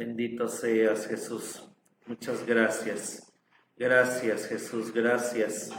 Bendito seas, Jesús. Muchas gracias. Gracias, Jesús. Gracias.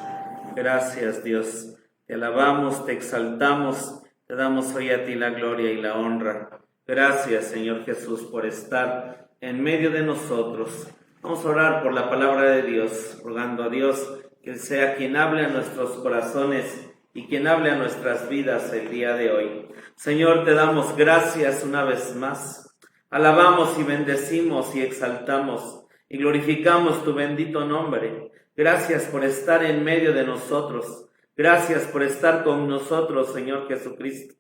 Gracias, Dios. Te alabamos, te exaltamos, te damos hoy a ti la gloria y la honra. Gracias, Señor Jesús, por estar en medio de nosotros. Vamos a orar por la palabra de Dios, rogando a Dios que sea quien hable a nuestros corazones y quien hable a nuestras vidas el día de hoy. Señor, te damos gracias una vez más. Alabamos y bendecimos y exaltamos y glorificamos tu bendito nombre. Gracias por estar en medio de nosotros. Gracias por estar con nosotros, Señor Jesucristo.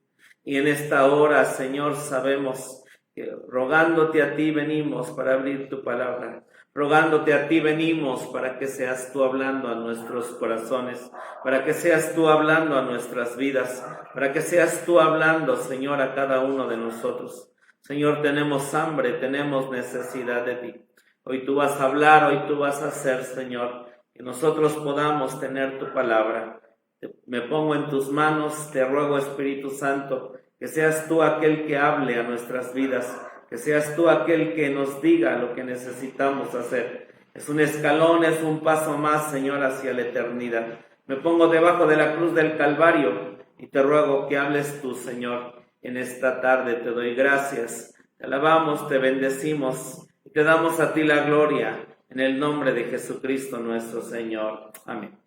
Y en esta hora, Señor, sabemos que rogándote a ti venimos para abrir tu palabra. Rogándote a ti venimos para que seas tú hablando a nuestros corazones, para que seas tú hablando a nuestras vidas, para que seas tú hablando, Señor, a cada uno de nosotros. Señor, tenemos hambre, tenemos necesidad de ti. Hoy tú vas a hablar, hoy tú vas a hacer, Señor, que nosotros podamos tener tu palabra. Me pongo en tus manos, te ruego, Espíritu Santo, que seas tú aquel que hable a nuestras vidas, que seas tú aquel que nos diga lo que necesitamos hacer. Es un escalón, es un paso más, Señor, hacia la eternidad. Me pongo debajo de la cruz del Calvario y te ruego que hables tú, Señor. En esta tarde te doy gracias, te alabamos, te bendecimos y te damos a ti la gloria en el nombre de Jesucristo nuestro Señor. Amén.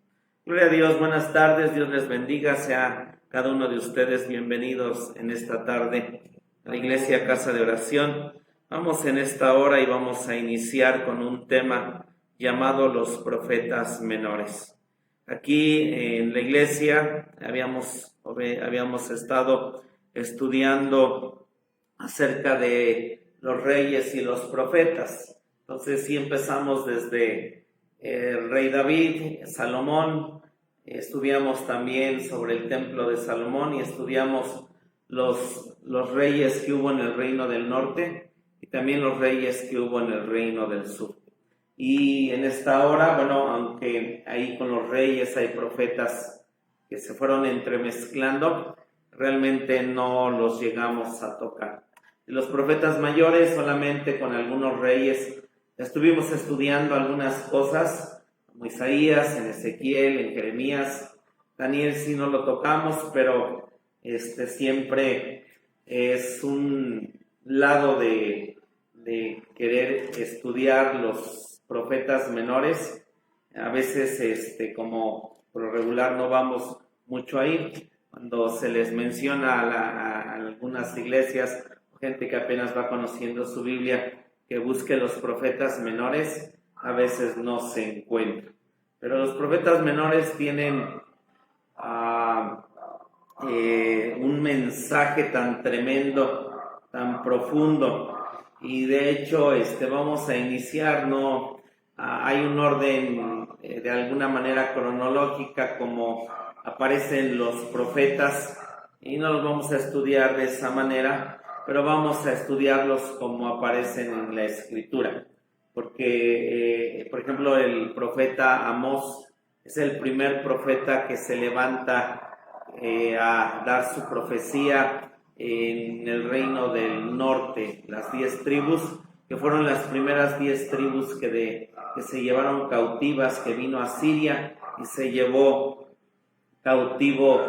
Gloria a Dios, buenas tardes, Dios les bendiga, sea cada uno de ustedes bienvenidos en esta tarde a la Iglesia Casa de Oración. Vamos en esta hora y vamos a iniciar con un tema llamado los profetas menores. Aquí en la iglesia habíamos estado estudiando acerca de los reyes y los profetas. Entonces sí empezamos desde el rey David, Salomón, estudiamos también sobre el templo de Salomón y estudiamos los reyes que hubo en el reino del norte y también los reyes que hubo en el reino del sur. Y en esta hora, aunque ahí con los reyes hay profetas que se fueron entremezclando, realmente no los llegamos a tocar. Y los profetas mayores, solamente con algunos reyes, estuvimos estudiando algunas cosas, como Isaías, en Ezequiel, en Jeremías. Daniel sí no lo tocamos, pero siempre es un lado de querer estudiar los profetas menores. A veces, como por lo regular no vamos mucho ahí, cuando se les menciona a algunas iglesias, gente que apenas va conociendo su Biblia, que busque los profetas menores, a veces no se encuentra. Pero los profetas menores tienen un mensaje tan tremendo, tan profundo, y de hecho vamos a iniciar, hay un orden de alguna manera cronológica como aparecen los profetas, y no los vamos a estudiar de esa manera, pero vamos a estudiarlos como aparecen en la Escritura, porque por ejemplo el profeta Amós es el primer profeta que se levanta a dar su profecía en el reino del norte, las 10 tribus, que fueron las primeras 10 tribus que se llevaron cautivas, que vino a Siria y se llevó cautivo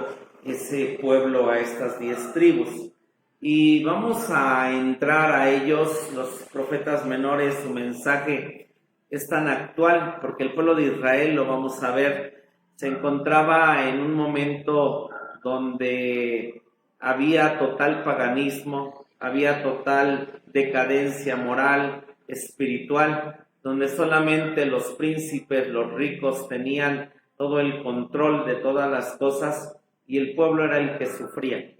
ese pueblo a estas 10 tribus. Y vamos a entrar a ellos, los profetas menores. Su mensaje es tan actual porque el pueblo de Israel, lo vamos a ver, se encontraba en un momento donde había total paganismo, había total decadencia moral, espiritual, donde solamente los príncipes, los ricos tenían todo el control de todas las cosas y el pueblo era el que sufría.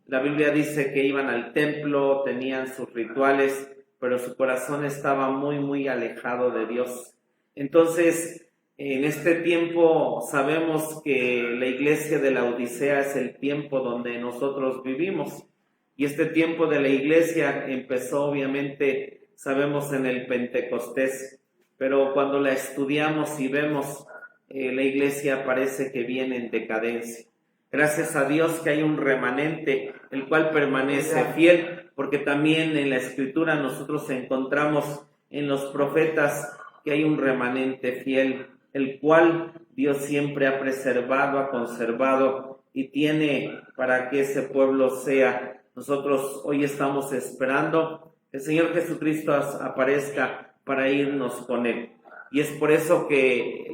La Biblia dice que iban al templo, tenían sus rituales, pero su corazón estaba muy, muy alejado de Dios. Entonces, en este tiempo sabemos que la iglesia de la Odisea es el tiempo donde nosotros vivimos. Y este tiempo de la iglesia empezó, obviamente, sabemos, en el Pentecostés. Pero cuando la estudiamos y vemos, la iglesia parece que viene en decadencia. Gracias a Dios que hay un remanente, el cual permanece fiel, porque también en la Escritura nosotros encontramos en los profetas que hay un remanente fiel, el cual Dios siempre ha preservado, ha conservado y tiene para que ese pueblo sea. Nosotros hoy estamos esperando que el Señor Jesucristo aparezca para irnos con Él. Y es por eso que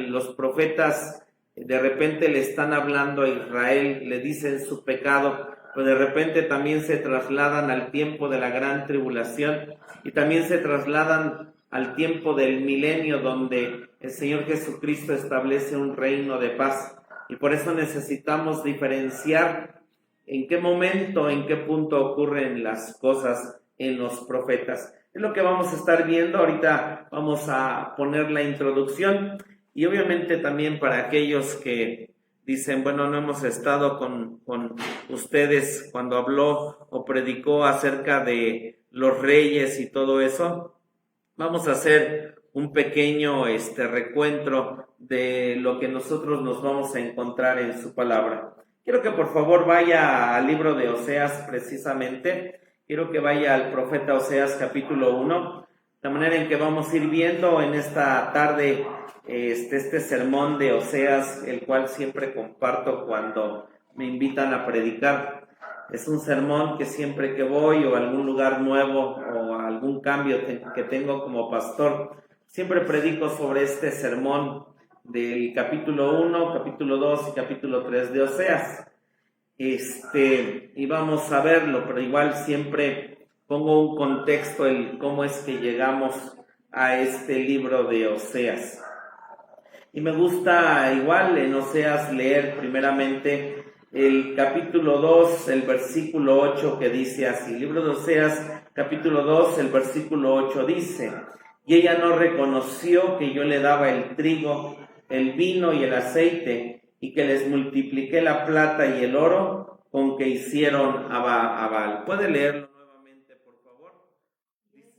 los profetas de repente le están hablando a Israel, le dicen su pecado, pero de repente también se trasladan al tiempo de la gran tribulación y también se trasladan al tiempo del milenio donde el Señor Jesucristo establece un reino de paz. Y por eso necesitamos diferenciar en qué momento, en qué punto ocurren las cosas en los profetas. Es lo que vamos a estar viendo. Ahorita vamos a poner la introducción y obviamente también para aquellos que dicen, bueno, no hemos estado con ustedes cuando habló o predicó acerca de los reyes y todo eso. Vamos a hacer un pequeño recuento de lo que nosotros nos vamos a encontrar en su palabra. Quiero que por favor vaya al libro de Oseas precisamente. Quiero que vaya al profeta Oseas capítulo 1, de manera en que vamos a ir viendo en esta tarde este sermón de Oseas, el cual siempre comparto cuando me invitan a predicar. Es un sermón que siempre que voy o a algún lugar nuevo o a algún cambio que tengo como pastor, siempre predico sobre este sermón del capítulo 1, capítulo 2 y capítulo 3 de Oseas. Y vamos a verlo, pero igual siempre pongo un contexto, el cómo es que llegamos a este libro de Oseas. Y me gusta igual en Oseas leer primeramente el capítulo 2, el versículo 8, que dice así. Libro de Oseas, capítulo 2, el versículo 8 dice: y ella no reconoció que yo le daba el trigo, el vino y el aceite, y que les multipliqué la plata y el oro con que hicieron a Baal. ¿Puede leerlo nuevamente, por favor? Ella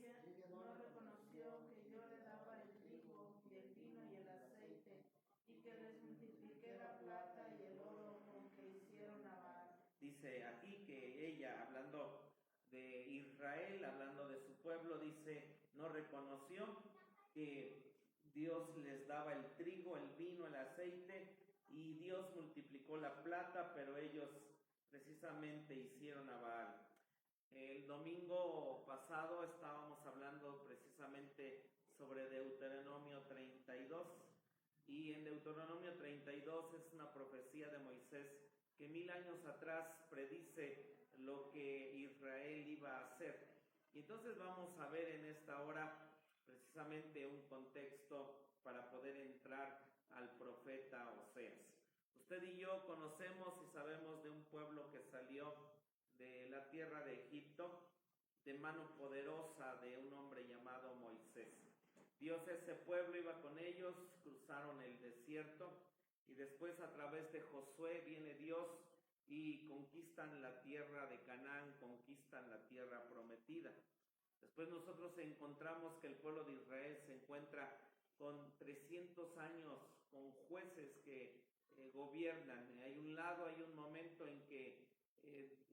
no reconoció que yo le daba el trigo y el vino y el aceite, y que les multipliqué la plata y el oro con que hicieron a Baal. Dice aquí que ella, hablando de Israel, hablando de su pueblo, dice, no reconoció que Dios les daba el trigo, el vino, el aceite, y Dios multiplicó la plata, pero ellos precisamente hicieron a Baal. El domingo pasado estábamos hablando precisamente sobre Deuteronomio 32, y en Deuteronomio 32 es una profecía de Moisés que 1000 años atrás predice lo que Israel iba a hacer. Y entonces vamos a ver en esta hora precisamente un contexto para poder entrar al profeta Oseas. Usted y yo conocemos y sabemos de un pueblo que salió de la tierra de Egipto de mano poderosa de un hombre llamado Moisés. Dios ese pueblo iba con ellos, cruzaron el desierto y después a través de Josué viene Dios y conquistan la tierra de Canaán, conquistan la tierra prometida. Después nosotros encontramos que el pueblo de Israel se encuentra con 300 años con jueces que gobiernan. Hay un momento en que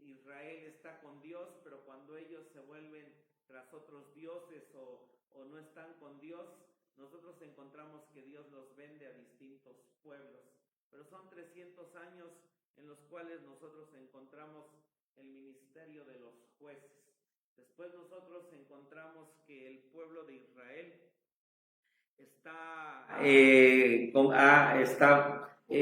Israel está con Dios, pero cuando ellos se vuelven tras otros dioses o no están con Dios, nosotros encontramos que Dios los vende a distintos pueblos. Pero son 300 años en los cuales nosotros encontramos el ministerio de los jueces. Después nosotros encontramos que el pueblo de Israel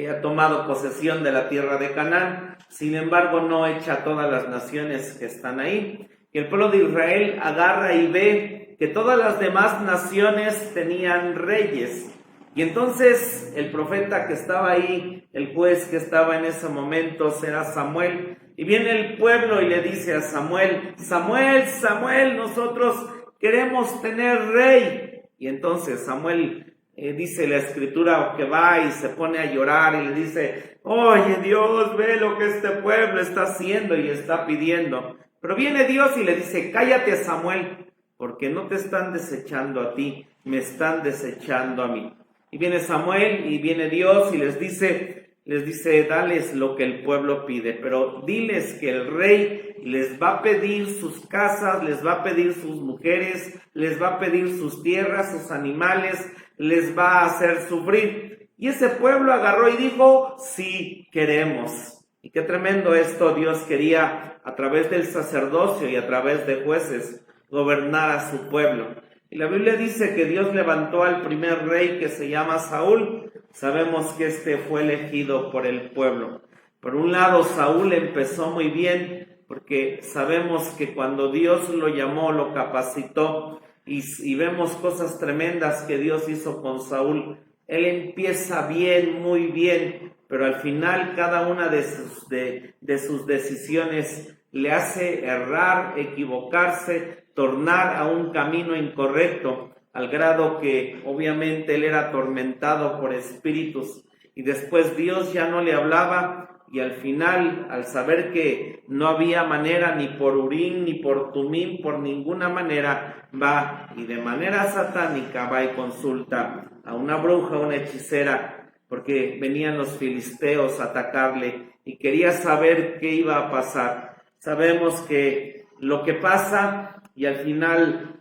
ha tomado posesión de la tierra de Canaán, sin embargo no echa a todas las naciones que están ahí. Y el pueblo de Israel agarra y ve que todas las demás naciones tenían reyes. Y entonces el profeta que estaba ahí, el juez que estaba en ese momento, será Samuel. Y viene el pueblo y le dice a Samuel: Samuel, Samuel, nosotros queremos tener rey. Y entonces Samuel dice la escritura que va y se pone a llorar y le dice: oye Dios, ve lo que este pueblo está haciendo y está pidiendo. Pero viene Dios y le dice: cállate, Samuel, porque no te están desechando a ti, me están desechando a mí. Y viene Samuel y viene Dios y les dice, dales lo que el pueblo pide, pero diles que el rey y les va a pedir sus casas, les va a pedir sus mujeres, les va a pedir sus tierras, sus animales, les va a hacer sufrir. Y ese pueblo agarró y dijo, sí queremos. Y qué tremendo esto, Dios quería a través del sacerdocio y a través de jueces gobernar a su pueblo. Y la Biblia dice que Dios levantó al primer rey que se llama Saúl. Sabemos que este fue elegido por el pueblo. Por un lado, Saúl empezó muy bien, porque sabemos que cuando Dios lo llamó, lo capacitó, y vemos cosas tremendas que Dios hizo con Saúl. Él empieza bien, muy bien, pero al final cada una de sus decisiones le hace errar, equivocarse, tornar a un camino incorrecto, al grado que obviamente él era atormentado por espíritus, y después Dios ya no le hablaba. Y al final, al saber que no había manera ni por Urim ni por Tumim, por ninguna manera, va y de manera satánica va y consulta a una bruja, una hechicera, porque venían los filisteos a atacarle y quería saber qué iba a pasar. Sabemos que lo que pasa, y al final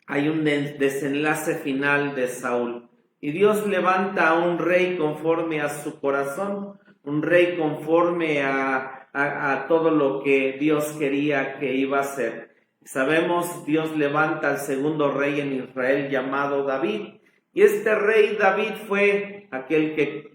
hay un desenlace final de Saúl. Y Dios levanta a un rey conforme a su corazón, un rey conforme a todo lo que Dios quería que iba a hacer. Sabemos, Dios levanta al segundo rey en Israel llamado David, y este rey David fue aquel que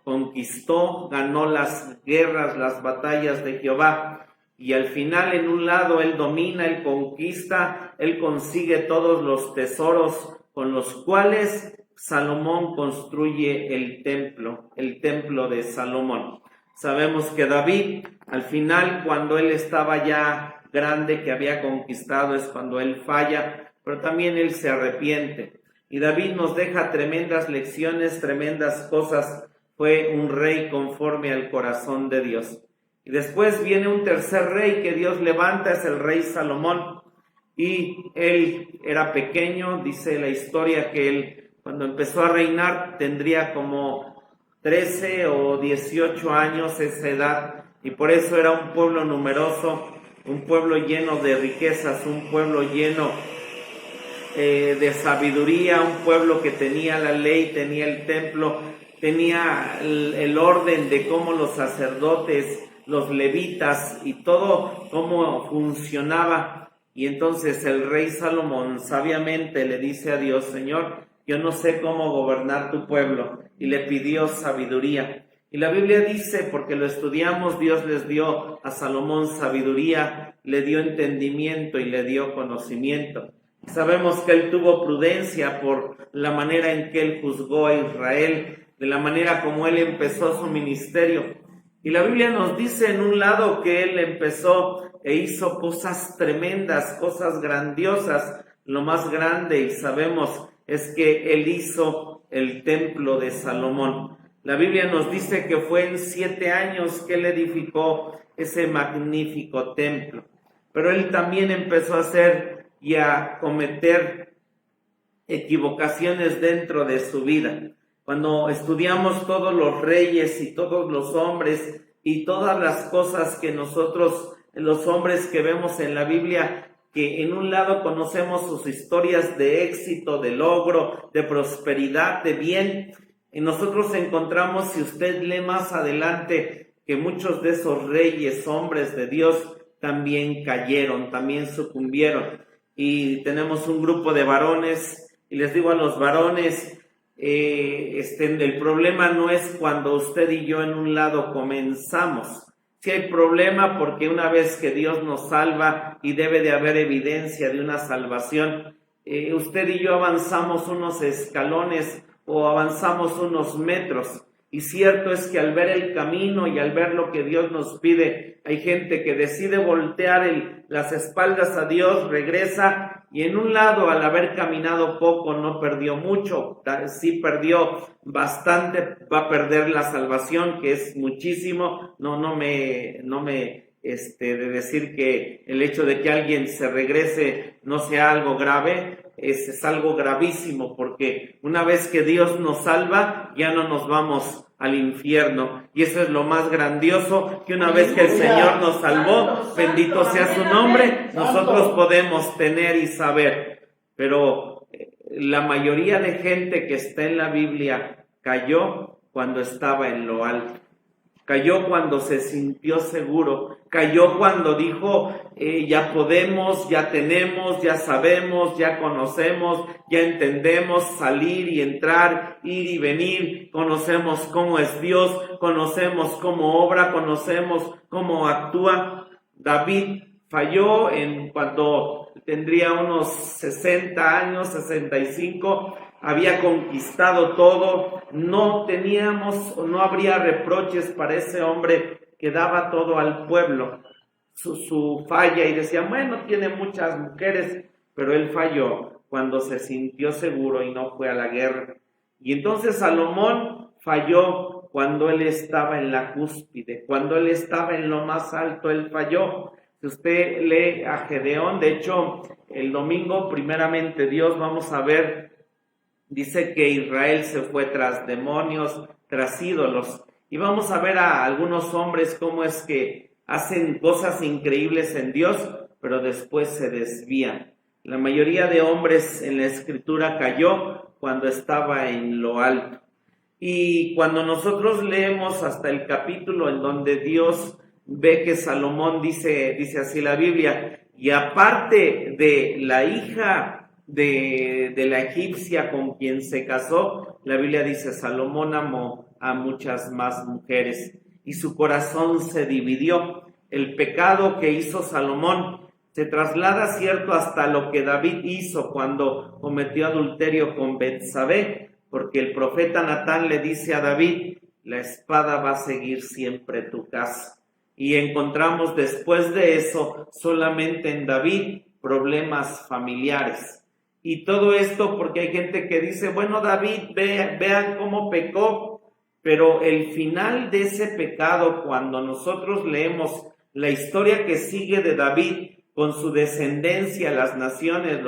conquistó, ganó las guerras, las batallas de Jehová, y al final en un lado él domina, él conquista, él consigue todos los tesoros con los cuales Salomón construye el templo de Salomón. Sabemos que David, al final, cuando él estaba ya grande, que había conquistado, es cuando él falla, pero también él se arrepiente. Y David nos deja tremendas lecciones, tremendas cosas. Fue un rey conforme al corazón de Dios. Y después viene un tercer rey que Dios levanta, es el rey Salomón. Y él era pequeño, dice la historia que él, cuando empezó a reinar, tendría como 13 o 18 años esa edad, y por eso era un pueblo numeroso, un pueblo lleno de riquezas, un pueblo lleno de sabiduría, un pueblo que tenía la ley, tenía el templo, tenía el orden de cómo los sacerdotes, los levitas y todo cómo funcionaba. Y entonces el rey Salomón sabiamente le dice a Dios, Señor, yo no sé cómo gobernar tu pueblo, y le pidió sabiduría. Y la Biblia dice, porque lo estudiamos, Dios les dio a Salomón sabiduría, le dio entendimiento y le dio conocimiento. Sabemos que él tuvo prudencia por la manera en que él juzgó a Israel, de la manera como él empezó su ministerio. Y la Biblia nos dice en un lado que él empezó e hizo cosas tremendas, cosas grandiosas. Lo más grande, y sabemos, es que él hizo el templo de Salomón. La Biblia nos dice que fue en 7 años que él edificó ese magnífico templo. Pero él también empezó a hacer y a cometer equivocaciones dentro de su vida. Cuando estudiamos todos los reyes y todos los hombres y todas las cosas que nosotros, los hombres que vemos en la Biblia, que en un lado conocemos sus historias de éxito, de logro, de prosperidad, de bien, y nosotros encontramos, si usted lee más adelante, que muchos de esos reyes, hombres de Dios, también cayeron, también sucumbieron. Y tenemos un grupo de varones, y les digo a los varones, el problema no es cuando usted y yo en un lado comenzamos. Sí hay problema porque una vez que Dios nos salva, y debe de haber evidencia de una salvación, usted y yo avanzamos unos escalones o avanzamos unos metros. Y cierto es que al ver el camino y al ver lo que Dios nos pide, hay gente que decide voltear las espaldas a Dios, regresa, y en un lado, al haber caminado poco, no perdió mucho, sí perdió bastante, va a perder la salvación, que es muchísimo. No me de decir que el hecho de que alguien se regrese no sea algo grave, es algo gravísimo, porque una vez que Dios nos salva, ya no nos vamos al infierno. Y eso es lo más grandioso, que una vez que el Señor nos salvó, bendito sea su nombre, nosotros podemos tener y saber. Pero la mayoría de gente que está en la Biblia cayó cuando estaba en lo alto. Cayó cuando se sintió seguro, cayó cuando dijo, ya podemos, ya tenemos, ya sabemos, ya conocemos, ya entendemos salir y entrar, ir y venir, conocemos cómo es Dios, conocemos cómo obra, conocemos cómo actúa. David falló cuando tendría unos 60 años, 65, había conquistado todo, no habría reproches para ese hombre que daba todo al pueblo, su falla, y decía, bueno, tiene muchas mujeres, pero él falló cuando se sintió seguro y no fue a la guerra. Y entonces Salomón falló cuando él estaba en la cúspide, cuando él estaba en lo más alto, él falló. Si usted lee a Gedeón, de hecho, el domingo, primeramente Dios, vamos a ver, dice que Israel se fue tras demonios, tras ídolos, y vamos a ver a algunos hombres cómo es que hacen cosas increíbles en Dios, pero después se desvían. La mayoría de hombres en la Escritura cayó cuando estaba en lo alto. Y cuando nosotros leemos hasta el capítulo en donde Dios ve que Salomón dice así la Biblia, y aparte de la hija de la egipcia con quien se casó, la Biblia dice, Salomón amó a muchas más mujeres y su corazón se dividió. El pecado que hizo Salomón se traslada, cierto, hasta lo que David hizo cuando cometió adulterio con Betsabé, porque el profeta Natán le dice a David, la espada va a seguir siempre tu casa. Y encontramos después de eso solamente en David problemas familiares. Y todo esto porque hay gente que dice, bueno, David, vean cómo pecó, pero el final de ese pecado, cuando nosotros leemos la historia que sigue de David con su descendencia, las naciones,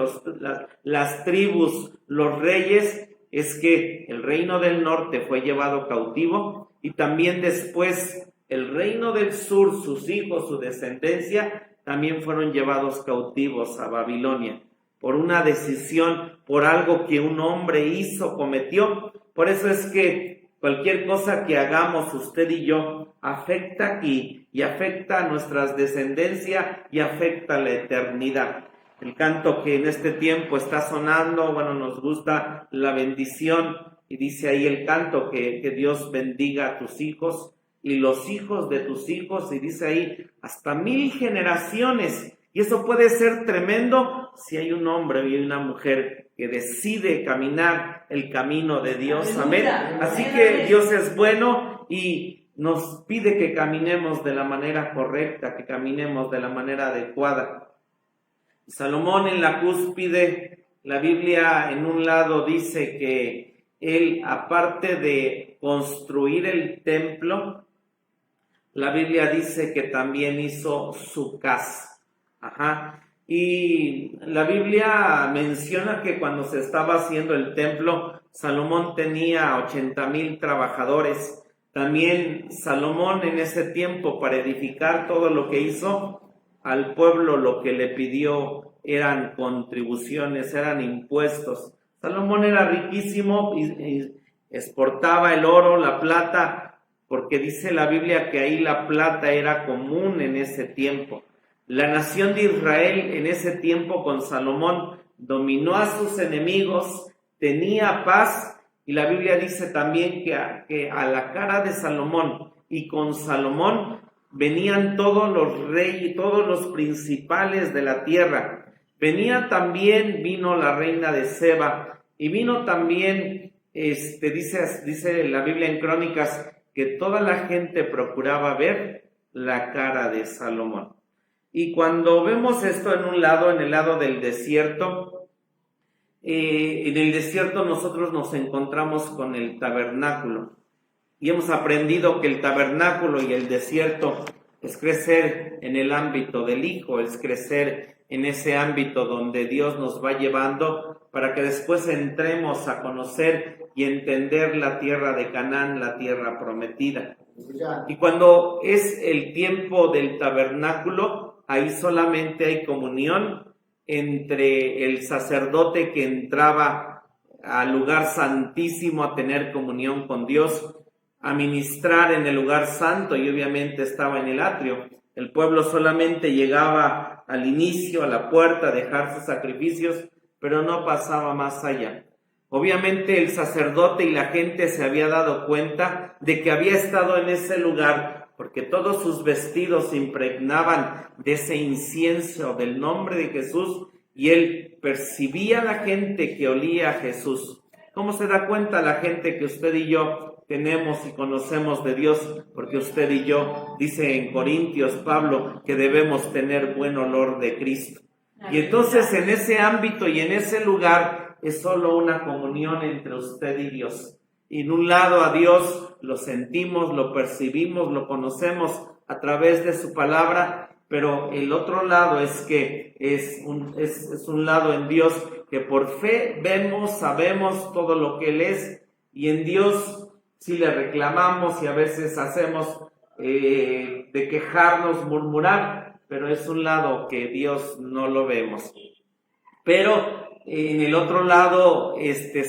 las tribus, los reyes, es que el reino del norte fue llevado cautivo y también después el reino del sur, sus hijos, su descendencia, también fueron llevados cautivos a Babilonia por una decisión, por algo que un hombre hizo, cometió. Por eso es que cualquier cosa que hagamos usted y yo afecta aquí y afecta a nuestras descendencias y afecta a la eternidad. El canto que en este tiempo está sonando, bueno, nos gusta la bendición, y dice ahí el canto que Dios bendiga a tus hijos y los hijos de tus hijos, y dice ahí hasta 1000 generaciones. Y eso puede ser tremendo si hay un hombre y una mujer que decide caminar el camino de Dios. Amén. Así que Dios es bueno y nos pide que caminemos de la manera correcta, que caminemos de la manera adecuada. Salomón en la cúspide, la Biblia en un lado dice que él, aparte de construir el templo, la Biblia dice que también hizo su casa. Y la Biblia menciona que cuando se estaba haciendo el templo, Salomón tenía 80,000 trabajadores. También Salomón en ese tiempo, para edificar todo lo que hizo, al pueblo lo que le pidió eran contribuciones, eran impuestos. Salomón era riquísimo y exportaba el oro, la plata, porque dice la Biblia que ahí la plata era común en ese tiempo. La nación de Israel en ese tiempo con Salomón dominó a sus enemigos, tenía paz, y la Biblia dice también que a la cara de Salomón y con Salomón venían todos los reyes, todos los principales de la tierra. Vino la reina de Seba, y vino también, dice la Biblia en Crónicas, que toda la gente procuraba ver la cara de Salomón. Y cuando vemos esto en el lado del desierto, en el desierto nosotros nos encontramos con el tabernáculo. Y hemos aprendido que el tabernáculo y el desierto es crecer en el ámbito del Hijo, es crecer en ese ámbito donde Dios nos va llevando para que después entremos a conocer y entender la tierra de Canaán, la tierra prometida. Y cuando es el tiempo del tabernáculo, ahí solamente hay comunión entre el sacerdote que entraba al lugar santísimo a tener comunión con Dios, a ministrar en el lugar santo, y obviamente estaba en el atrio. El pueblo solamente llegaba al inicio, a la puerta, a dejar sus sacrificios, pero no pasaba más allá. Obviamente el sacerdote y la gente se había dado cuenta de que había estado en ese lugar, porque todos sus vestidos se impregnaban de ese incienso del nombre de Jesús, y él percibía a la gente que olía a Jesús. ¿Cómo se da cuenta la gente que usted y yo tenemos y conocemos de Dios? Porque usted y yo, dice en Corintios Pablo, que debemos tener buen olor de Cristo. Y entonces en ese ámbito y en ese lugar es solo una comunión entre usted y Dios. Y en un lado a Dios lo sentimos, lo percibimos, lo conocemos a través de su palabra, pero el otro lado es que es un lado en Dios que por fe vemos, sabemos todo lo que Él es, y en Dios sí le reclamamos y a veces hacemos de quejarnos, murmurar, pero es un lado que Dios no lo vemos. Pero en el otro lado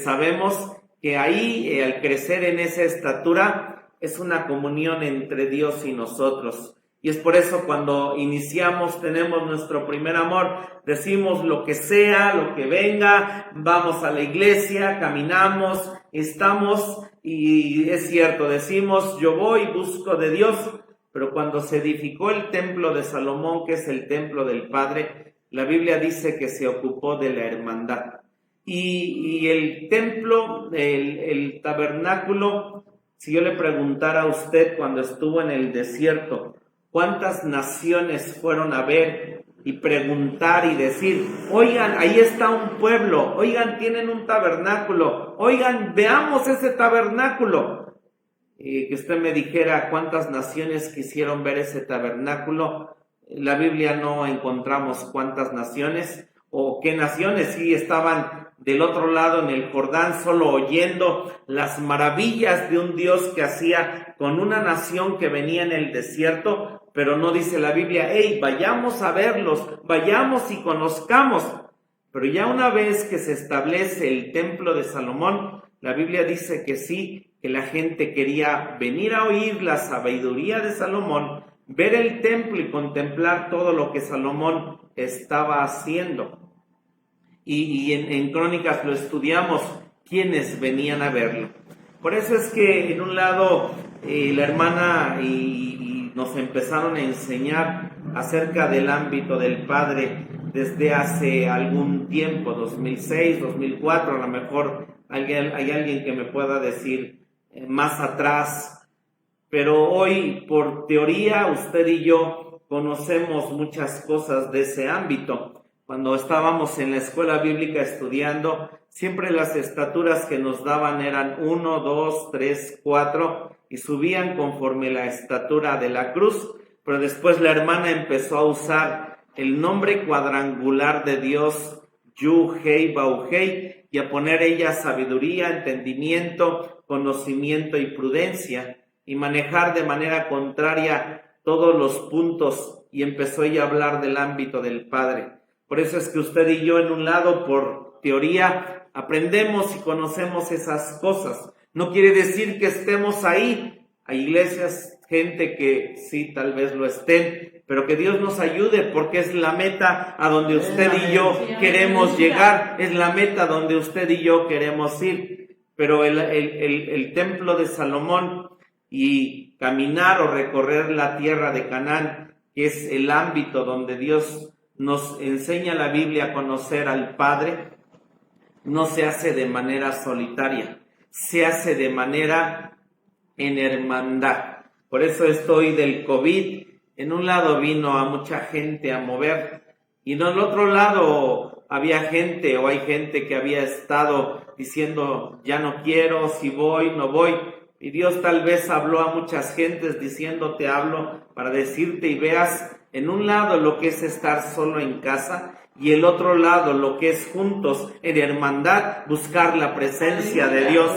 sabemos que ahí al crecer en esa estatura es una comunión entre Dios y nosotros. Y es por eso cuando iniciamos, tenemos nuestro primer amor, decimos lo que sea, lo que venga, vamos a la iglesia, caminamos, estamos, y es cierto, decimos yo voy, busco de Dios, pero cuando se edificó el templo de Salomón, que es el templo del Padre, la Biblia dice que se ocupó de la hermandad. Y el templo, el tabernáculo, si yo le preguntara a usted cuando estuvo en el desierto, ¿cuántas naciones fueron a ver y preguntar y decir, oigan, ahí está un pueblo, oigan, tienen un tabernáculo, oigan, veamos ese tabernáculo? Que usted me dijera cuántas naciones quisieron ver ese tabernáculo. En la Biblia no encontramos cuántas naciones o qué naciones sí estaban del otro lado en el Jordán, solo oyendo las maravillas de un Dios que hacía con una nación que venía en el desierto, pero no dice la Biblia, hey, vayamos a verlos, vayamos y conozcamos. Pero ya una vez que se establece el templo de Salomón, la Biblia dice que sí, que la gente quería venir a oír la sabiduría de Salomón, ver el templo y contemplar todo lo que Salomón estaba haciendo. Y en Crónicas lo estudiamos, quienes venían a verlo. Por eso es que en un lado la hermana y nos empezaron a enseñar acerca del ámbito del Padre desde hace algún tiempo, 2006, 2004, a lo mejor hay alguien que me pueda decir más atrás, pero hoy por teoría usted y yo conocemos muchas cosas de ese ámbito. Cuando estábamos en la escuela bíblica estudiando, siempre las estaturas que nos daban eran 1, 2, 3, 4 y subían conforme la estatura de la cruz, pero después la hermana empezó a usar el nombre cuadrangular de Dios, Yu, Hei, Bau, Hei, y a poner ella sabiduría, entendimiento, conocimiento y prudencia, y manejar de manera contraria todos los puntos, y empezó ella a hablar del ámbito del Padre. Por eso es que usted y yo en un lado, por teoría, aprendemos y conocemos esas cosas. No quiere decir que estemos ahí. Hay iglesias, gente que sí, tal vez lo estén, pero que Dios nos ayude porque es la meta a donde usted y yo queremos llegar, es la meta donde usted y yo queremos ir. Pero el templo de Salomón y caminar o recorrer la tierra de Canaán, que es el ámbito donde Dios nos enseña la Biblia a conocer al Padre, no se hace de manera solitaria, se hace de manera en hermandad. Por eso estoy del COVID, en un lado vino a mucha gente a mover, y en el otro lado había gente o hay gente que había estado diciendo, ya no quiero, si voy, no voy. Y Dios tal vez habló a muchas gentes diciendo, te hablo para decirte y veas En un lado lo que es estar solo en casa y el otro lado lo que es juntos en hermandad buscar la presencia de Dios.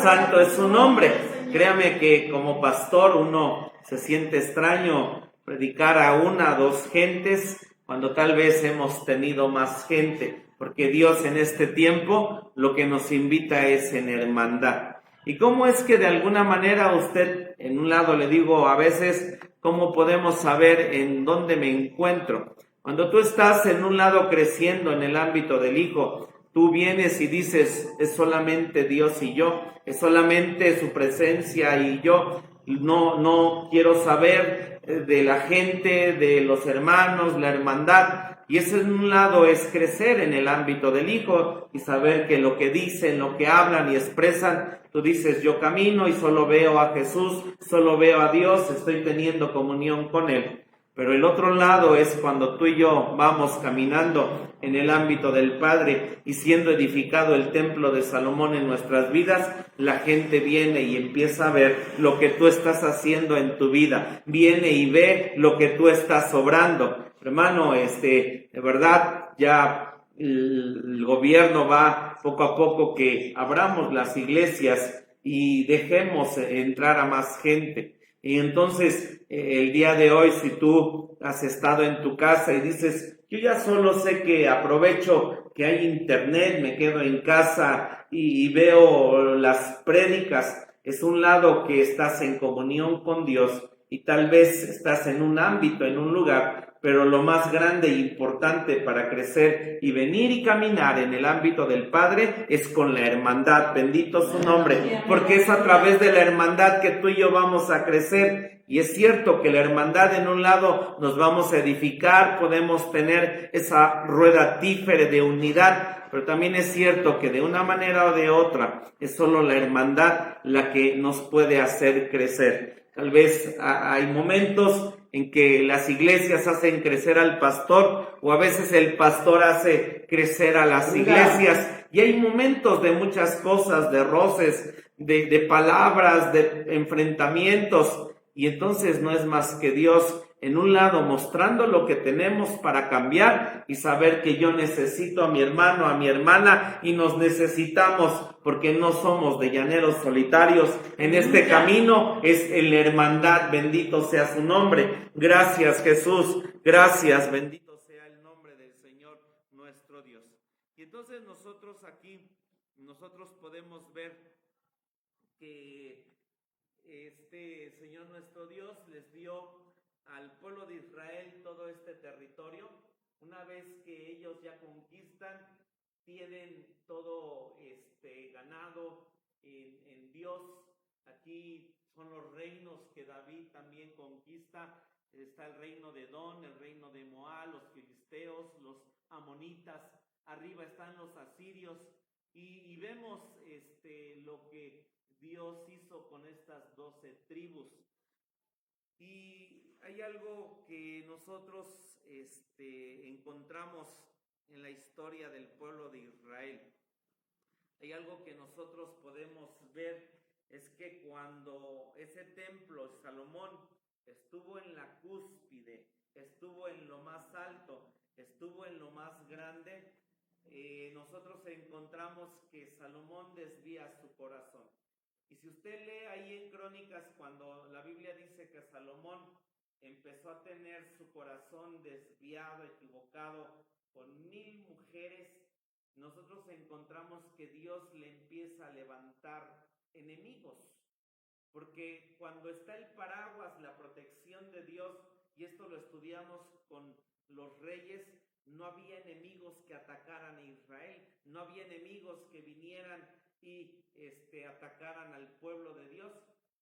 Santo es su nombre. Créame que como pastor uno se siente extraño predicar a una, dos gentes cuando tal vez hemos tenido más gente, porque Dios en este tiempo lo que nos invita es en hermandad. ¿Y cómo es que de alguna manera usted, en un lado le digo a veces, cómo podemos saber en dónde me encuentro? Cuando tú estás en un lado creciendo en el ámbito del Hijo, tú vienes y dices, es solamente Dios y yo, es solamente su presencia y yo, no quiero saber de la gente, de los hermanos, la hermandad. Y ese en un lado es crecer en el ámbito del Hijo y saber que lo que dicen, lo que hablan y expresan, tú dices, yo camino y solo veo a Jesús, solo veo a Dios, estoy teniendo comunión con Él. Pero el otro lado es cuando tú y yo vamos caminando en el ámbito del Padre y siendo edificado el templo de Salomón en nuestras vidas, la gente viene y empieza a ver lo que tú estás haciendo en tu vida, viene y ve lo que tú estás obrando. Hermano, de verdad ya el gobierno va poco a poco que abramos las iglesias y dejemos entrar a más gente. Y entonces el día de hoy, si tú has estado en tu casa y dices, yo ya solo sé que aprovecho que hay internet, me quedo en casa y veo las prédicas, es un lado que estás en comunión con Dios y tal vez estás en un ámbito, en un lugar, pero lo más grande e importante para crecer y venir y caminar en el ámbito del Padre es con la hermandad, bendito su nombre, porque es a través de la hermandad que tú y yo vamos a crecer. Y es cierto que la hermandad en un lado nos vamos a edificar, podemos tener esa rueda tífere de unidad, pero también es cierto que de una manera o de otra es solo la hermandad la que nos puede hacer crecer. Tal vez hay momentos en que las iglesias hacen crecer al pastor o a veces el pastor hace crecer a las iglesias y hay momentos de muchas cosas, de roces, de palabras, de enfrentamientos y entonces no es más que Dios en un lado mostrando lo que tenemos para cambiar y saber que yo necesito a mi hermano, a mi hermana y nos necesitamos porque no somos de llaneros solitarios. En este camino es en la hermandad, bendito sea su nombre. Gracias Jesús, gracias, bendito sea el nombre del Señor nuestro Dios. Y entonces nosotros aquí, nosotros podemos ver que este Señor nuestro Dios les dio al pueblo de Israel todo este territorio. Una vez que ellos ya conquistan, tienen todo ganado en Dios. Aquí son los reinos que David también conquista. Está el reino de Edom, el reino de Moab, los filisteos, los amonitas. Arriba están los asirios y vemos lo que Dios hizo con estas 12 tribus. Y hay algo que nosotros encontramos en la historia del pueblo de Israel. Hay algo que nosotros podemos ver, es que cuando ese templo, Salomón, estuvo en la cúspide, estuvo en lo más alto, estuvo en lo más grande, nosotros encontramos que Salomón desvía su corazón. Y si usted lee ahí en Crónicas, cuando la Biblia dice que Salomón empezó a tener su corazón desviado, equivocado, con 1000 mujeres, nosotros encontramos que Dios le empieza a levantar enemigos. Porque cuando está el paraguas, la protección de Dios, y esto lo estudiamos con los reyes, no había enemigos que atacaran a Israel, no había enemigos que vinieran y atacaran al pueblo de Dios.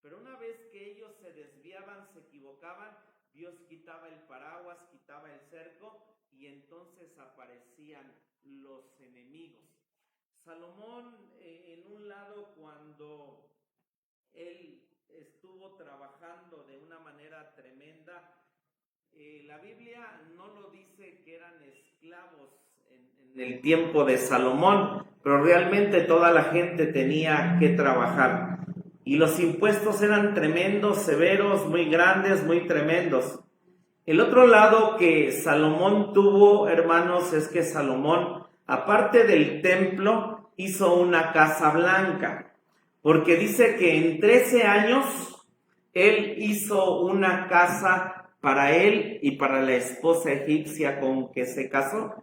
Pero una vez que ellos se desviaban, se equivocaban, Dios quitaba el paraguas, quitaba el cerco y entonces aparecían los enemigos. Salomón, en un lado, cuando él estuvo trabajando de una manera tremenda, la Biblia no lo dice que eran esclavos en el tiempo de Salomón, pero realmente toda la gente tenía que trabajar. Y los impuestos eran tremendos, severos, muy grandes, muy tremendos. El otro lado que Salomón tuvo, hermanos, es que Salomón, aparte del templo, hizo una casa blanca, porque dice que en 13 años él hizo una casa para él y para la esposa egipcia con que se casó.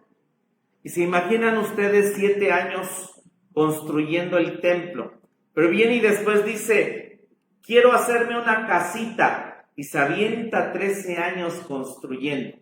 Y se imaginan ustedes 7 años construyendo el templo. Pero viene y después dice, quiero hacerme una casita, y se avienta 13 años construyendo.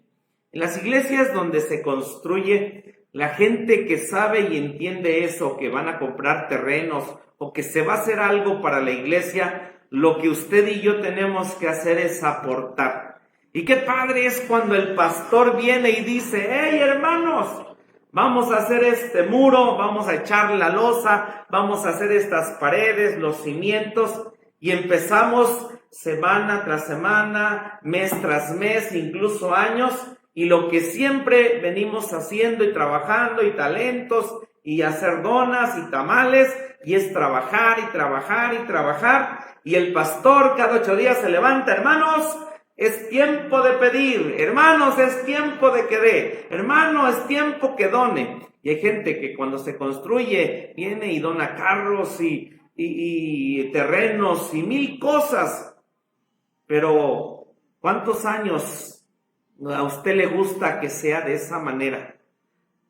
En las iglesias donde se construye, la gente que sabe y entiende eso, que van a comprar terrenos o que se va a hacer algo para la iglesia, lo que usted y yo tenemos que hacer es aportar. Y qué padre es cuando el pastor viene y dice, hey hermanos, vamos a hacer este muro, vamos a echar la losa, vamos a hacer estas paredes, los cimientos, y empezamos semana tras semana, mes tras mes, incluso años, y lo que siempre venimos haciendo y trabajando, y talentos, y hacer donas y tamales, y es trabajar y trabajar y trabajar, y el pastor cada 8 días se levanta, hermanos, es tiempo de pedir, hermanos, es tiempo de que dé, hermano, es tiempo que done. Y hay gente que cuando se construye viene y dona carros y terrenos y 1000 cosas. Pero, ¿cuántos años a usted le gusta que sea de esa manera?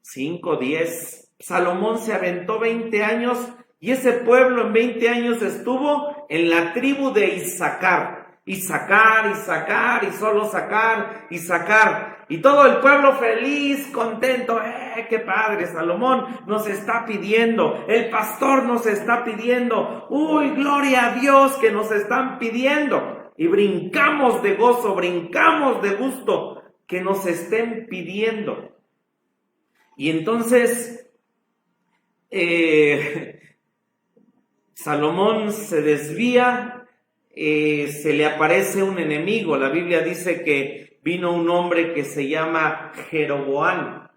5, 10. Salomón se aventó 20 años y ese pueblo en 20 años estuvo en la tribu de Isaacar. Y sacar, y sacar, y solo sacar, y sacar. Y todo el pueblo feliz, contento. ¡Qué padre! Salomón nos está pidiendo. El pastor nos está pidiendo. ¡Uy, gloria a Dios que nos están pidiendo! Y brincamos de gozo, brincamos de gusto que nos estén pidiendo. Y entonces, Salomón se desvía. Se le aparece un enemigo. La Biblia dice que vino un hombre que se llama Jeroboam.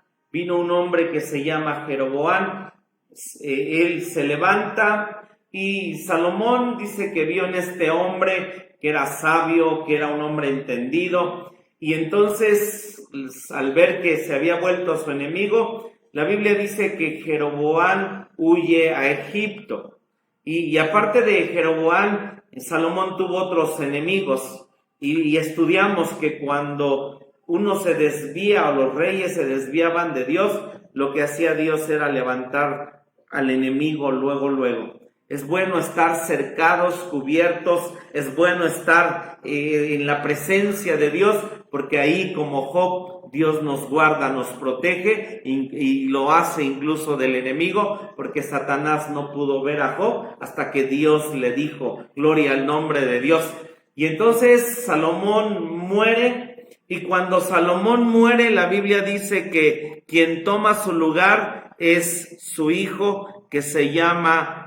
Él se levanta y Salomón dice que vio en este hombre que era sabio, que era un hombre entendido. Y entonces, al ver que se había vuelto su enemigo, la Biblia dice que Jeroboam huye a Egipto. Y aparte de Jeroboam, Salomón tuvo otros enemigos y estudiamos que cuando uno se desvía o los reyes se desviaban de Dios, lo que hacía Dios era levantar al enemigo luego. Es bueno estar cercados, cubiertos, es bueno estar en la presencia de Dios, porque ahí como Job, Dios nos guarda, nos protege y lo hace incluso del enemigo, porque Satanás no pudo ver a Job hasta que Dios le dijo, gloria al nombre de Dios. Y entonces Salomón muere, y cuando Salomón muere, la Biblia dice que quien toma su lugar es su hijo, que se llama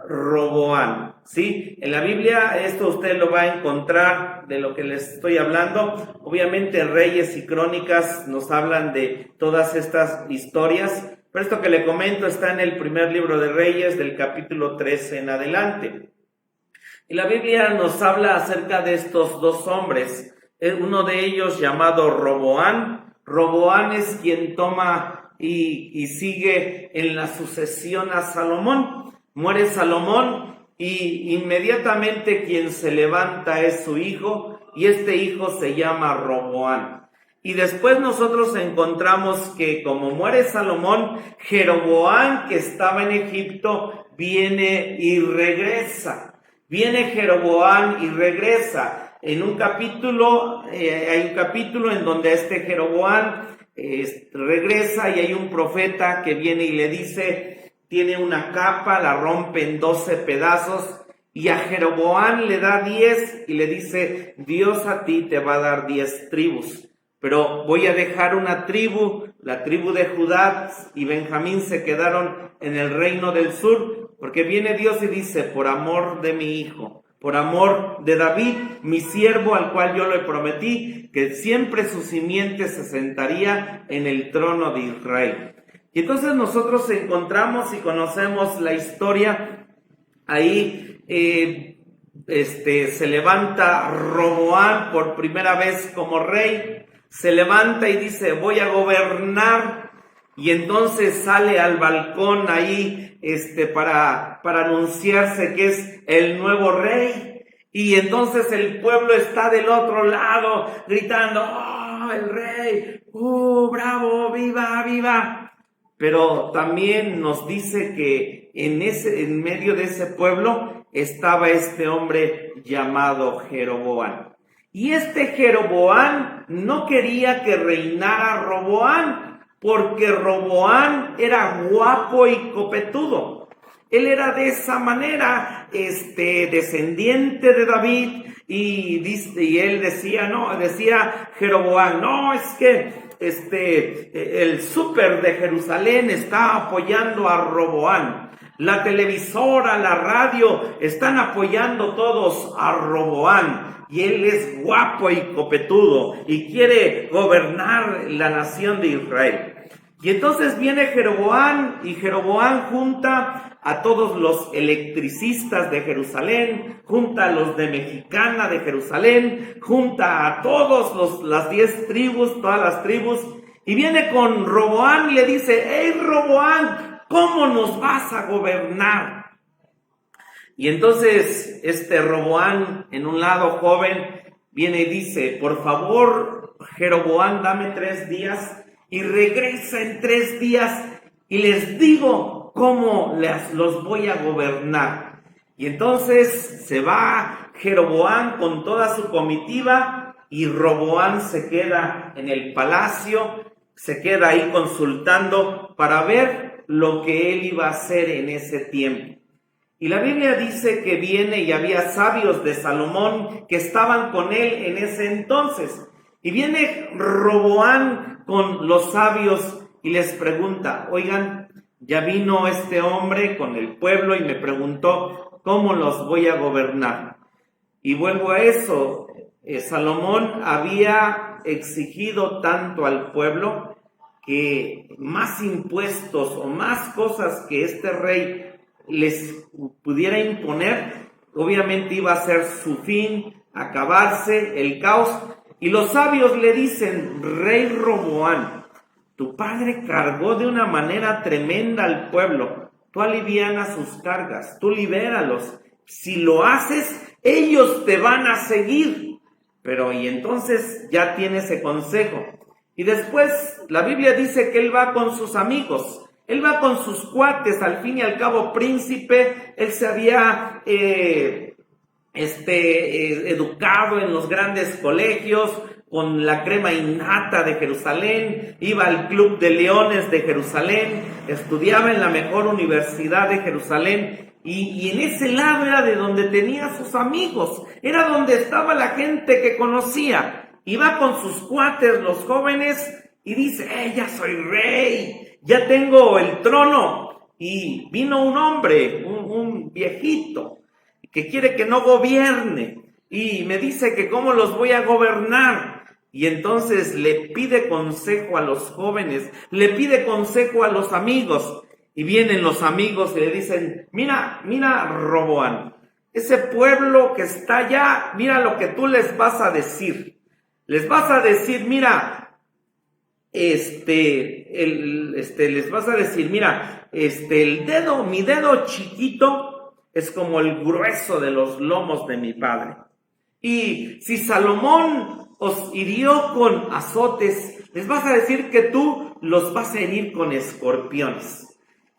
Roboam, ¿sí? En la Biblia esto usted lo va a encontrar de lo que les estoy hablando. Obviamente Reyes y Crónicas nos hablan de todas estas historias, pero esto que le comento está en el primer libro de Reyes, del capítulo 13 en adelante. Y la Biblia nos habla acerca de estos dos hombres, uno de ellos llamado Roboam. Roboam es quien toma y sigue en la sucesión a Salomón. Muere Salomón y inmediatamente quien se levanta es su hijo, y este hijo se llama Roboam. Y después nosotros encontramos que como muere Salomón, Jeroboam, que estaba en Egipto, viene y regresa. Viene Jeroboam y regresa. En un capítulo, hay un capítulo en donde este Jeroboam regresa y hay un profeta que viene y le dice, tiene una capa, la rompe en 12 pedazos y a Jeroboam le da 10 y le dice, Dios a ti te va a dar 10 tribus, pero voy a dejar una tribu, la tribu de Judá y Benjamín se quedaron en el reino del sur, porque viene Dios y dice, por amor de mi hijo, por amor de David, mi siervo al cual yo le prometí, que siempre su simiente se sentaría en el trono de Israel. Y entonces nosotros encontramos y conocemos la historia. Ahí se levanta Roboam por primera vez como rey. se levanta y dice, voy a gobernar. Y entonces sale al balcón ahí para anunciarse que es el nuevo rey. Y entonces el pueblo está del otro lado gritando, ¡oh, el rey! ¡Bravo! ¡Viva, viva! Pero también nos dice que en medio de ese pueblo estaba este hombre llamado Jeroboam. Y este Jeroboam no quería que reinara Roboam, porque Roboam era guapo y copetudo. Él era de esa manera, descendiente de David, y él decía Jeroboam, no, es que el súper de Jerusalén está apoyando a Roboam. La televisora, la radio, están apoyando todos a Roboam. Y él es guapo y copetudo y quiere gobernar la nación de Israel. Y entonces viene Jeroboam, y Jeroboam junta a todos los electricistas de Jerusalén, junta a los de Mexicana de Jerusalén, junta a todos las 10 tribus, todas las tribus, y viene con Roboam y le dice, hey Roboam, ¿cómo nos vas a gobernar? Y entonces Roboam, en un lado joven, viene y dice, por favor, Jeroboam, dame 3 días y regresa en 3 días y les digo cómo los voy a gobernar. Y entonces se va Jeroboam con toda su comitiva y Roboam se queda en el palacio, se queda ahí consultando para ver lo que él iba a hacer en ese tiempo. Y la Biblia dice que viene y había sabios de Salomón que estaban con él en ese entonces. Y viene Roboam con los sabios y les pregunta, oigan, ya vino este hombre con el pueblo y me preguntó, ¿cómo los voy a gobernar? Y vuelvo a eso, Salomón había exigido tanto al pueblo que más impuestos o más cosas que este rey les pudiera imponer, obviamente iba a ser su fin, acabarse el caos. Y los sabios le dicen, rey Roboam, tu padre cargó de una manera tremenda al pueblo, tú alivianas sus cargas, tú libéralos, si lo haces, ellos te van a seguir. Pero y entonces ya tiene ese consejo. Y después la Biblia dice que él va con sus amigos, él va con sus cuates, al fin y al cabo príncipe, él se había educado en los grandes colegios, con la crema innata de Jerusalén, iba al Club de Leones de Jerusalén, estudiaba en la mejor universidad de Jerusalén, y en ese lado era de donde tenía sus amigos, era donde estaba la gente que conocía. Iba con sus cuates, los jóvenes, y dice, ya soy rey, ya tengo el trono. Y vino un hombre, un viejito, que quiere que no gobierne, y me dice que cómo los voy a gobernar. Y entonces le pide consejo a los jóvenes, le pide consejo a los amigos, y vienen los amigos y le dicen, mira Roboam, ese pueblo que está allá, mira lo que tú les vas a decir. Les vas a decir, mira, les vas a decir, mira, mi dedo chiquito es como el grueso de los lomos de mi padre. Y si Salomón os hirió con azotes, les vas a decir que tú los vas a herir con escorpiones.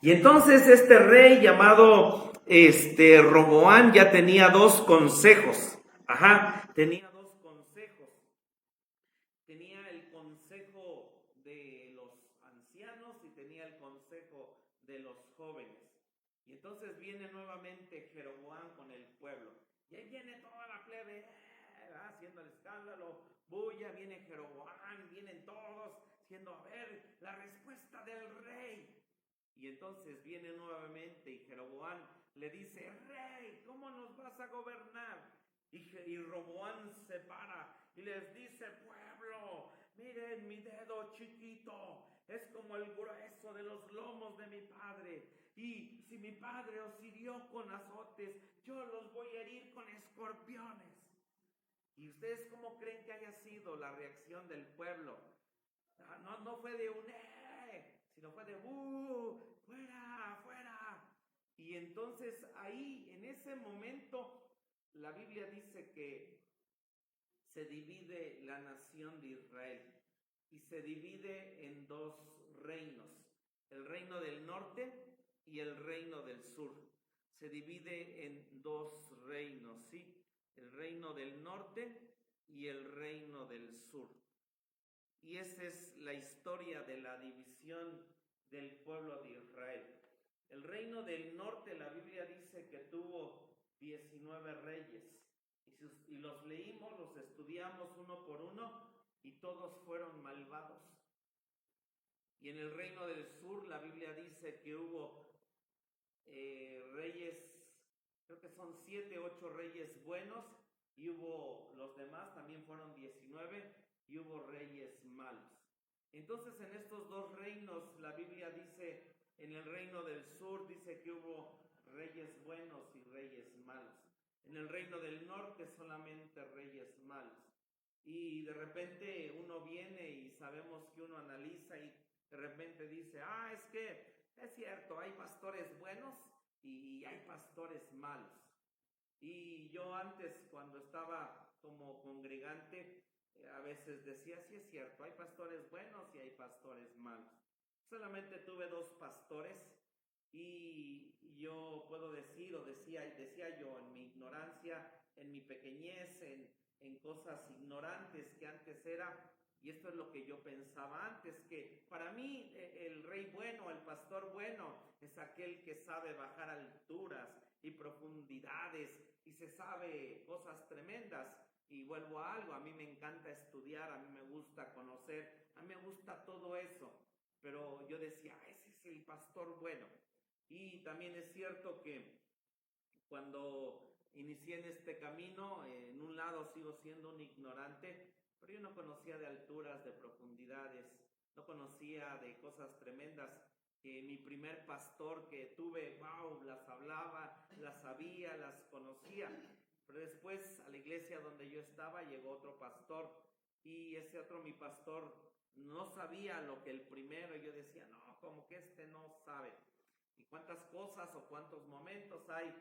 Y entonces este rey llamado Roboam ya tenía 2 consejos. Tenía 2 consejos. Tenía el consejo de los ancianos y tenía el consejo de los jóvenes. Y entonces viene nuevamente Jeroboam con el pueblo. Y ahí viene toda la plebe, haciendo el escándalo, bulla, viene Jeroboam, vienen todos, diciendo, a ver, la respuesta del rey. Y entonces viene nuevamente y Jeroboam le dice, rey, ¿cómo nos vas a gobernar? Y Roboam se para y les dice, pueblo, miren mi dedo chiquito, es como el grueso de los lomos de mi padre. Y si mi padre os hirió con azotes, yo los voy a herir con escorpiones. ¿Y ustedes cómo creen que haya sido la reacción del pueblo? No fue de un sino fue de fuera, fuera. Y entonces ahí, en ese momento, la Biblia dice que se divide la nación de Israel y se divide en dos reinos, el reino del norte y el reino del sur. Se divide en dos reinos, ¿sí? El reino del norte y el reino del sur. Y esa es la historia de la división del pueblo de Israel. El reino del norte, la Biblia dice que tuvo 19 reyes. Y los leímos, los estudiamos uno por uno, y todos fueron malvados. Y en el reino del sur, la Biblia dice que hubo reyes, creo que son 7, 8 reyes buenos, y hubo los demás, también fueron 19, y hubo reyes malos. Entonces en estos dos reinos, la Biblia dice, en el reino del sur dice que hubo reyes buenos y reyes malos. En el reino del norte solamente reyes malos. Y de repente uno viene y sabemos que uno analiza y de repente dice, es que es cierto, hay pastores buenos y hay pastores malos. Y yo antes, cuando estaba como congregante, a veces decía, sí es cierto, hay pastores buenos y hay pastores malos. Solamente tuve 2 pastores y yo puedo decir, o decía yo en mi ignorancia, en mi pequeñez, en cosas ignorantes que antes era, y esto es lo que yo pensaba antes, que para mí el rey bueno, el pastor bueno, es aquel que sabe bajar alturas y profundidades y se sabe cosas tremendas. Y vuelvo a algo, a mí me encanta estudiar, a mí me gusta conocer, a mí me gusta todo eso. Pero yo decía, ese es el pastor bueno. Y también es cierto que cuando inicié en este camino, en un lado sigo siendo un ignorante, pero yo no conocía de alturas, de profundidades, no conocía de cosas tremendas. Mi primer pastor que tuve, wow, las hablaba, las sabía, las conocía. Pero después a la iglesia donde yo estaba llegó otro pastor y ese otro mi pastor no sabía lo que el primero, y yo decía, no, como que este no sabe. Y cuántas cosas o cuántos momentos hay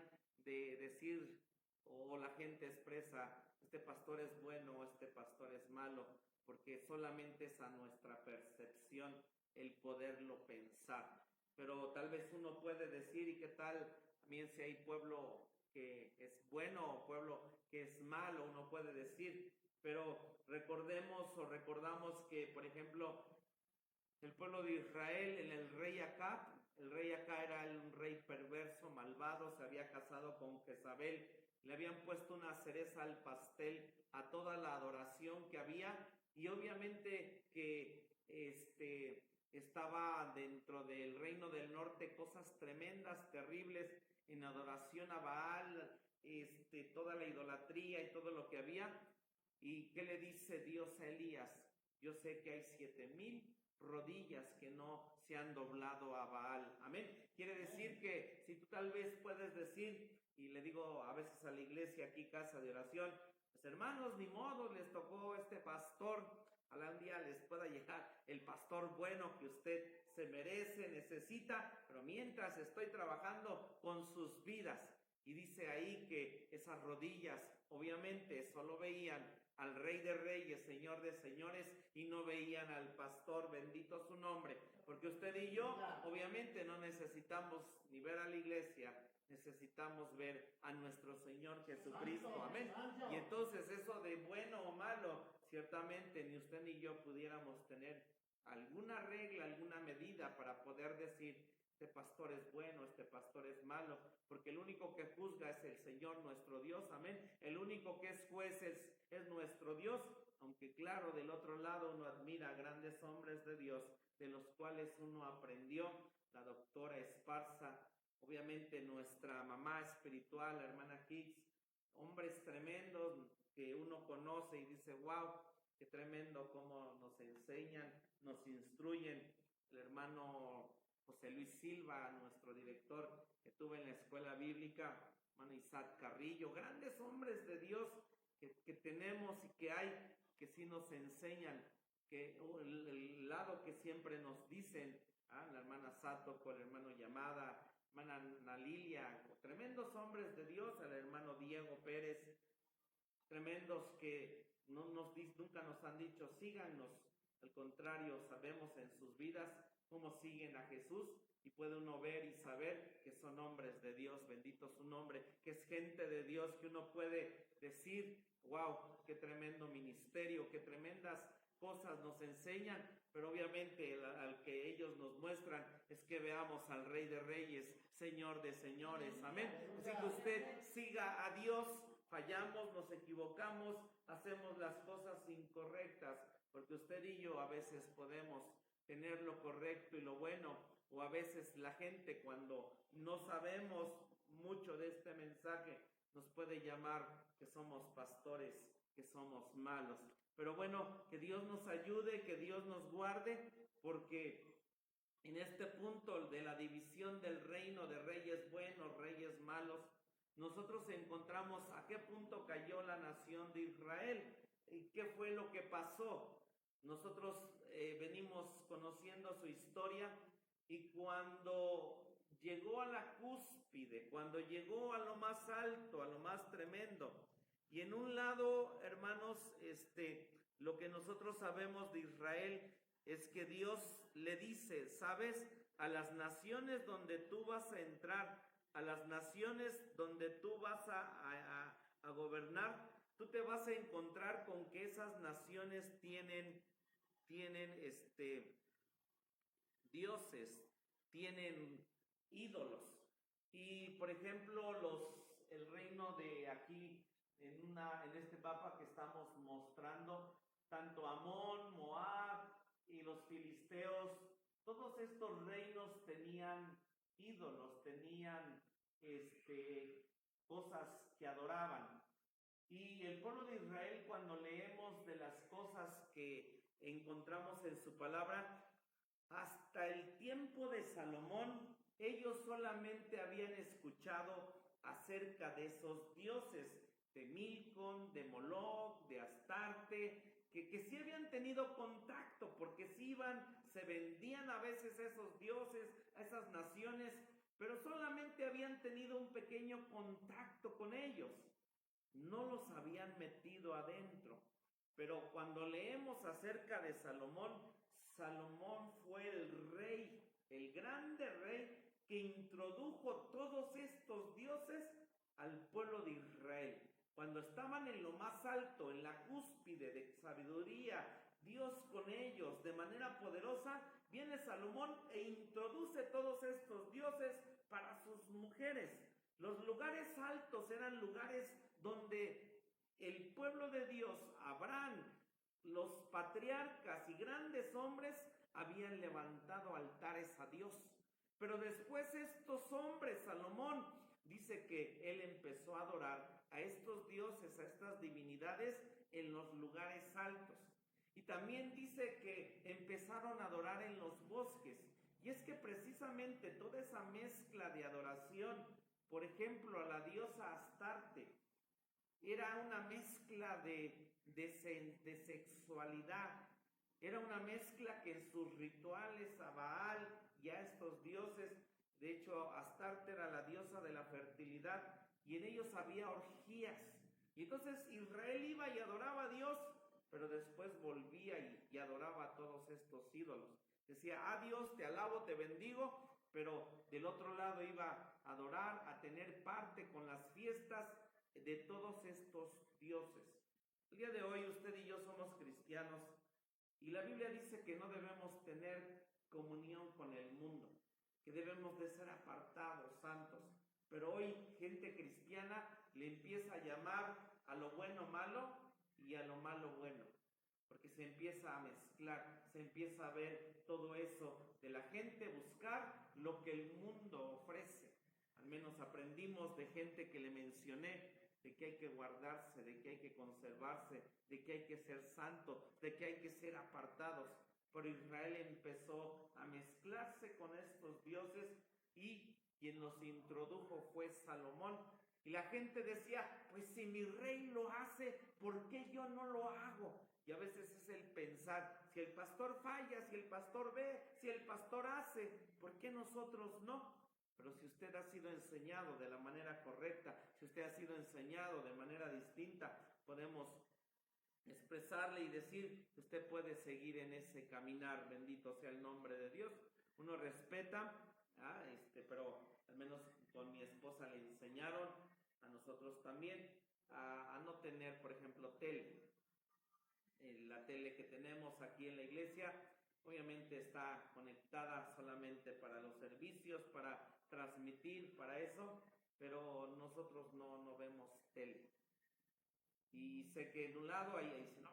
de decir, o la gente expresa, este pastor es bueno o este pastor es malo, porque solamente es a nuestra percepción el poderlo pensar. Pero tal vez uno puede decir, ¿y qué tal también si hay pueblo que es bueno o pueblo que es malo? Uno puede decir, pero recordamos que, por ejemplo, el pueblo de Israel, en el rey Acab era un rey perverso, malvado, se había casado con Jezabel, le habían puesto una cereza al pastel a toda la adoración que había, y obviamente que estaba dentro del reino del norte cosas tremendas, terribles, en adoración a Baal, toda la idolatría y todo lo que había. ¿Y qué le dice Dios a Elías? Yo sé que hay 7,000 rodillas que no se han doblado a Baal. Amén. Quiere decir que si tú tal vez puedes decir, y le digo a veces a la iglesia aquí, casa de oración, pues hermanos, ni modo, les tocó este pastor, ojalá un día les pueda llegar el pastor bueno que usted se merece, necesita, pero mientras estoy trabajando con sus vidas. Y dice ahí que esas rodillas obviamente solo veían al Rey de Reyes, Señor de Señores, y no veían al pastor, bendito su nombre, porque usted y yo obviamente no necesitamos ni ver a la iglesia, necesitamos ver a nuestro Señor Jesucristo, amén. Y entonces eso de bueno o malo, ciertamente ni usted ni yo pudiéramos tener alguna regla, alguna medida para poder decir, este pastor es bueno, este pastor es malo, porque el único que juzga es el Señor nuestro Dios, amén. El único que es juez es nuestro Dios, aunque claro, del otro lado uno admira a grandes hombres de Dios, de los cuales uno aprendió, la doctora Esparza, obviamente nuestra mamá espiritual, la hermana Hicks, hombres tremendos que uno conoce y dice, wow, qué tremendo cómo nos enseñan, nos instruyen. El hermano José Luis Silva, nuestro director que tuve en la escuela bíblica, hermano Isaac Carrillo, grandes hombres de Dios que tenemos y que hay, que sí nos enseñan, que el lado que siempre nos dicen, la hermana Sato, con el hermano Yamada, hermana Ana Lilia, tremendos hombres de Dios, el hermano Diego Pérez, tremendos que nunca nos han dicho síganos, al contrario, sabemos en sus vidas cómo siguen a Jesús y puede uno ver y saber que son hombres de Dios, bendito su nombre, que es gente de Dios, que uno puede decir, wow, qué tremendo ministerio, qué tremendas cosas nos enseñan, pero obviamente al que ellos nos muestran es que veamos al Rey de Reyes, Señor de Señores, amén. Así que usted siga a Dios, fallamos, nos equivocamos, hacemos las cosas incorrectas, porque usted y yo a veces podemos tener lo correcto y lo bueno, o a veces la gente cuando no sabemos mucho de este mensaje nos puede llamar que somos pastores, que somos malos. Pero bueno, que Dios nos ayude, que Dios nos guarde, porque en este punto de la división del reino de reyes buenos, reyes malos, nosotros encontramos a qué punto cayó la nación de Israel y qué fue lo que pasó. Nosotros venimos conociendo su historia y cuando llegó a la cúspide, cuando llegó a lo más alto, a lo más tremendo, y en un lado, hermanos, lo que nosotros sabemos de Israel es que Dios le dice, ¿sabes? A las naciones donde tú vas a entrar, a las naciones donde tú vas a gobernar, tú te vas a encontrar con que esas naciones tienen dioses, tienen ídolos. Y por ejemplo, el reino de aquí, en este mapa que estamos mostrando, tanto Amón, Moab y los filisteos, todos estos reinos tenían ídolos, tenían cosas que adoraban. Y el pueblo de Israel, cuando leemos de las cosas que encontramos en su palabra, hasta el tiempo de Salomón, ellos solamente habían escuchado acerca de esos dioses, de Milcom, de Moloch, de Astarte, que sí habían tenido contacto, porque sí iban, se vendían a veces a esos dioses, a esas naciones, pero solamente habían tenido un pequeño contacto con ellos. No los habían metido adentro. Pero cuando leemos acerca de Salomón, Salomón fue el rey, el grande rey que introdujo todos estos dioses al pueblo de Israel. Cuando estaban en lo más alto, en la cúspide de sabiduría, Dios con ellos de manera poderosa, viene Salomón e introduce todos estos dioses para sus mujeres. Los lugares altos eran lugares donde el pueblo de Dios, Abraham, los patriarcas y grandes hombres habían levantado altares a Dios. Pero después estos hombres, Salomón, dice que él empezó a adorar a estos dioses, a estas divinidades en los lugares altos. Y también dice que empezaron a adorar en los bosques. Y es que precisamente toda esa mezcla de adoración, por ejemplo, a la diosa Astarte, era una mezcla de sexualidad, era una mezcla que en sus rituales a Baal y a estos dioses, de hecho Astarte era la diosa de la fertilidad y en ellos había orgías. Y entonces Israel iba y adoraba a Dios, pero después volvía y adoraba a todos estos ídolos. Decía, Dios, te alabo, te bendigo, pero del otro lado iba a adorar, a tener parte con las fiestas de todos estos dioses. El día de hoy usted y yo somos cristianos y la Biblia dice que no debemos tener comunión con el mundo, que debemos de ser apartados, santos. Pero hoy gente cristiana le empieza a llamar a lo bueno malo y a lo malo bueno, porque se empieza a mezclar, se empieza a ver todo eso de la gente buscar lo que el mundo ofrece. Al menos aprendimos de gente que le mencioné, de que hay que guardarse, de que hay que conservarse, de que hay que ser santo, de que hay que ser apartados. Pero Israel empezó a mezclarse con estos dioses y quien los introdujo fue Salomón. Y la gente decía, pues si mi rey lo hace, ¿por qué yo no lo hago? Y a veces es el pensar, si el pastor falla, si el pastor ve, si el pastor hace, ¿por qué nosotros no? Pero si usted ha sido enseñado de la manera correcta, si usted ha sido enseñado de manera distinta, podemos expresarle y decir que usted puede seguir en ese caminar. Bendito sea el nombre de Dios. Uno respeta, pero al menos con mi esposa le enseñaron, a nosotros también, a no tener, por ejemplo, tele. La tele que tenemos aquí en la iglesia obviamente está conectada solamente para los servicios, para transmitir, para eso, pero nosotros no vemos tele. Y sé que en un lado ahí dice, no,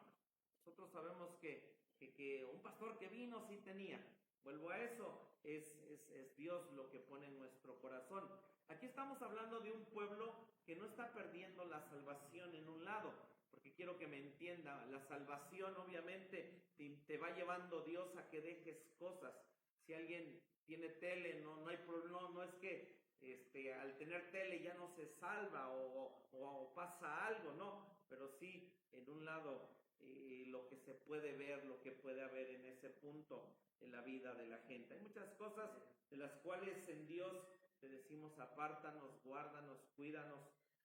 nosotros sabemos que un pastor que vino sí tenía. Vuelvo a eso, es Dios lo que pone en nuestro corazón. Aquí estamos hablando de un pueblo que no está perdiendo la salvación en un lado, porque quiero que me entienda, la salvación obviamente te va llevando Dios a que dejes cosas. Si alguien tiene tele, no hay problema, no es que al tener tele ya no se salva o pasa algo, no, pero sí en un lado lo que se puede ver, lo que puede haber en ese punto en la vida de la gente. Hay muchas cosas de las cuales en Dios te decimos apártanos, guárdanos, cuídanos.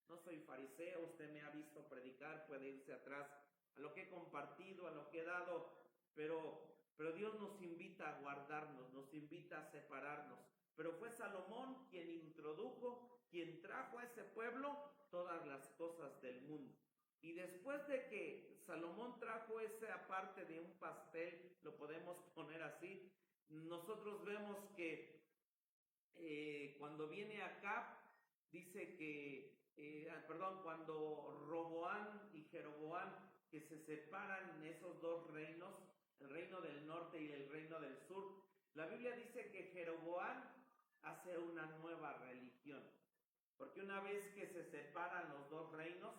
No soy fariseo, usted me ha visto predicar, puede irse atrás a lo que he compartido, a lo que he dado, pero Dios nos invita a guardarnos, nos invita a separarnos. Pero fue Salomón quien introdujo, quien trajo a ese pueblo todas las cosas del mundo. Y después de que Salomón trajo esa parte de un pastel, lo podemos poner así, nosotros vemos que cuando viene Acab, dice que, cuando Roboán y Jeroboán, que se separan en esos dos reinos, el reino del norte y el reino del sur, la Biblia dice que Jeroboán hace una nueva religión, porque una vez que se separan los dos reinos,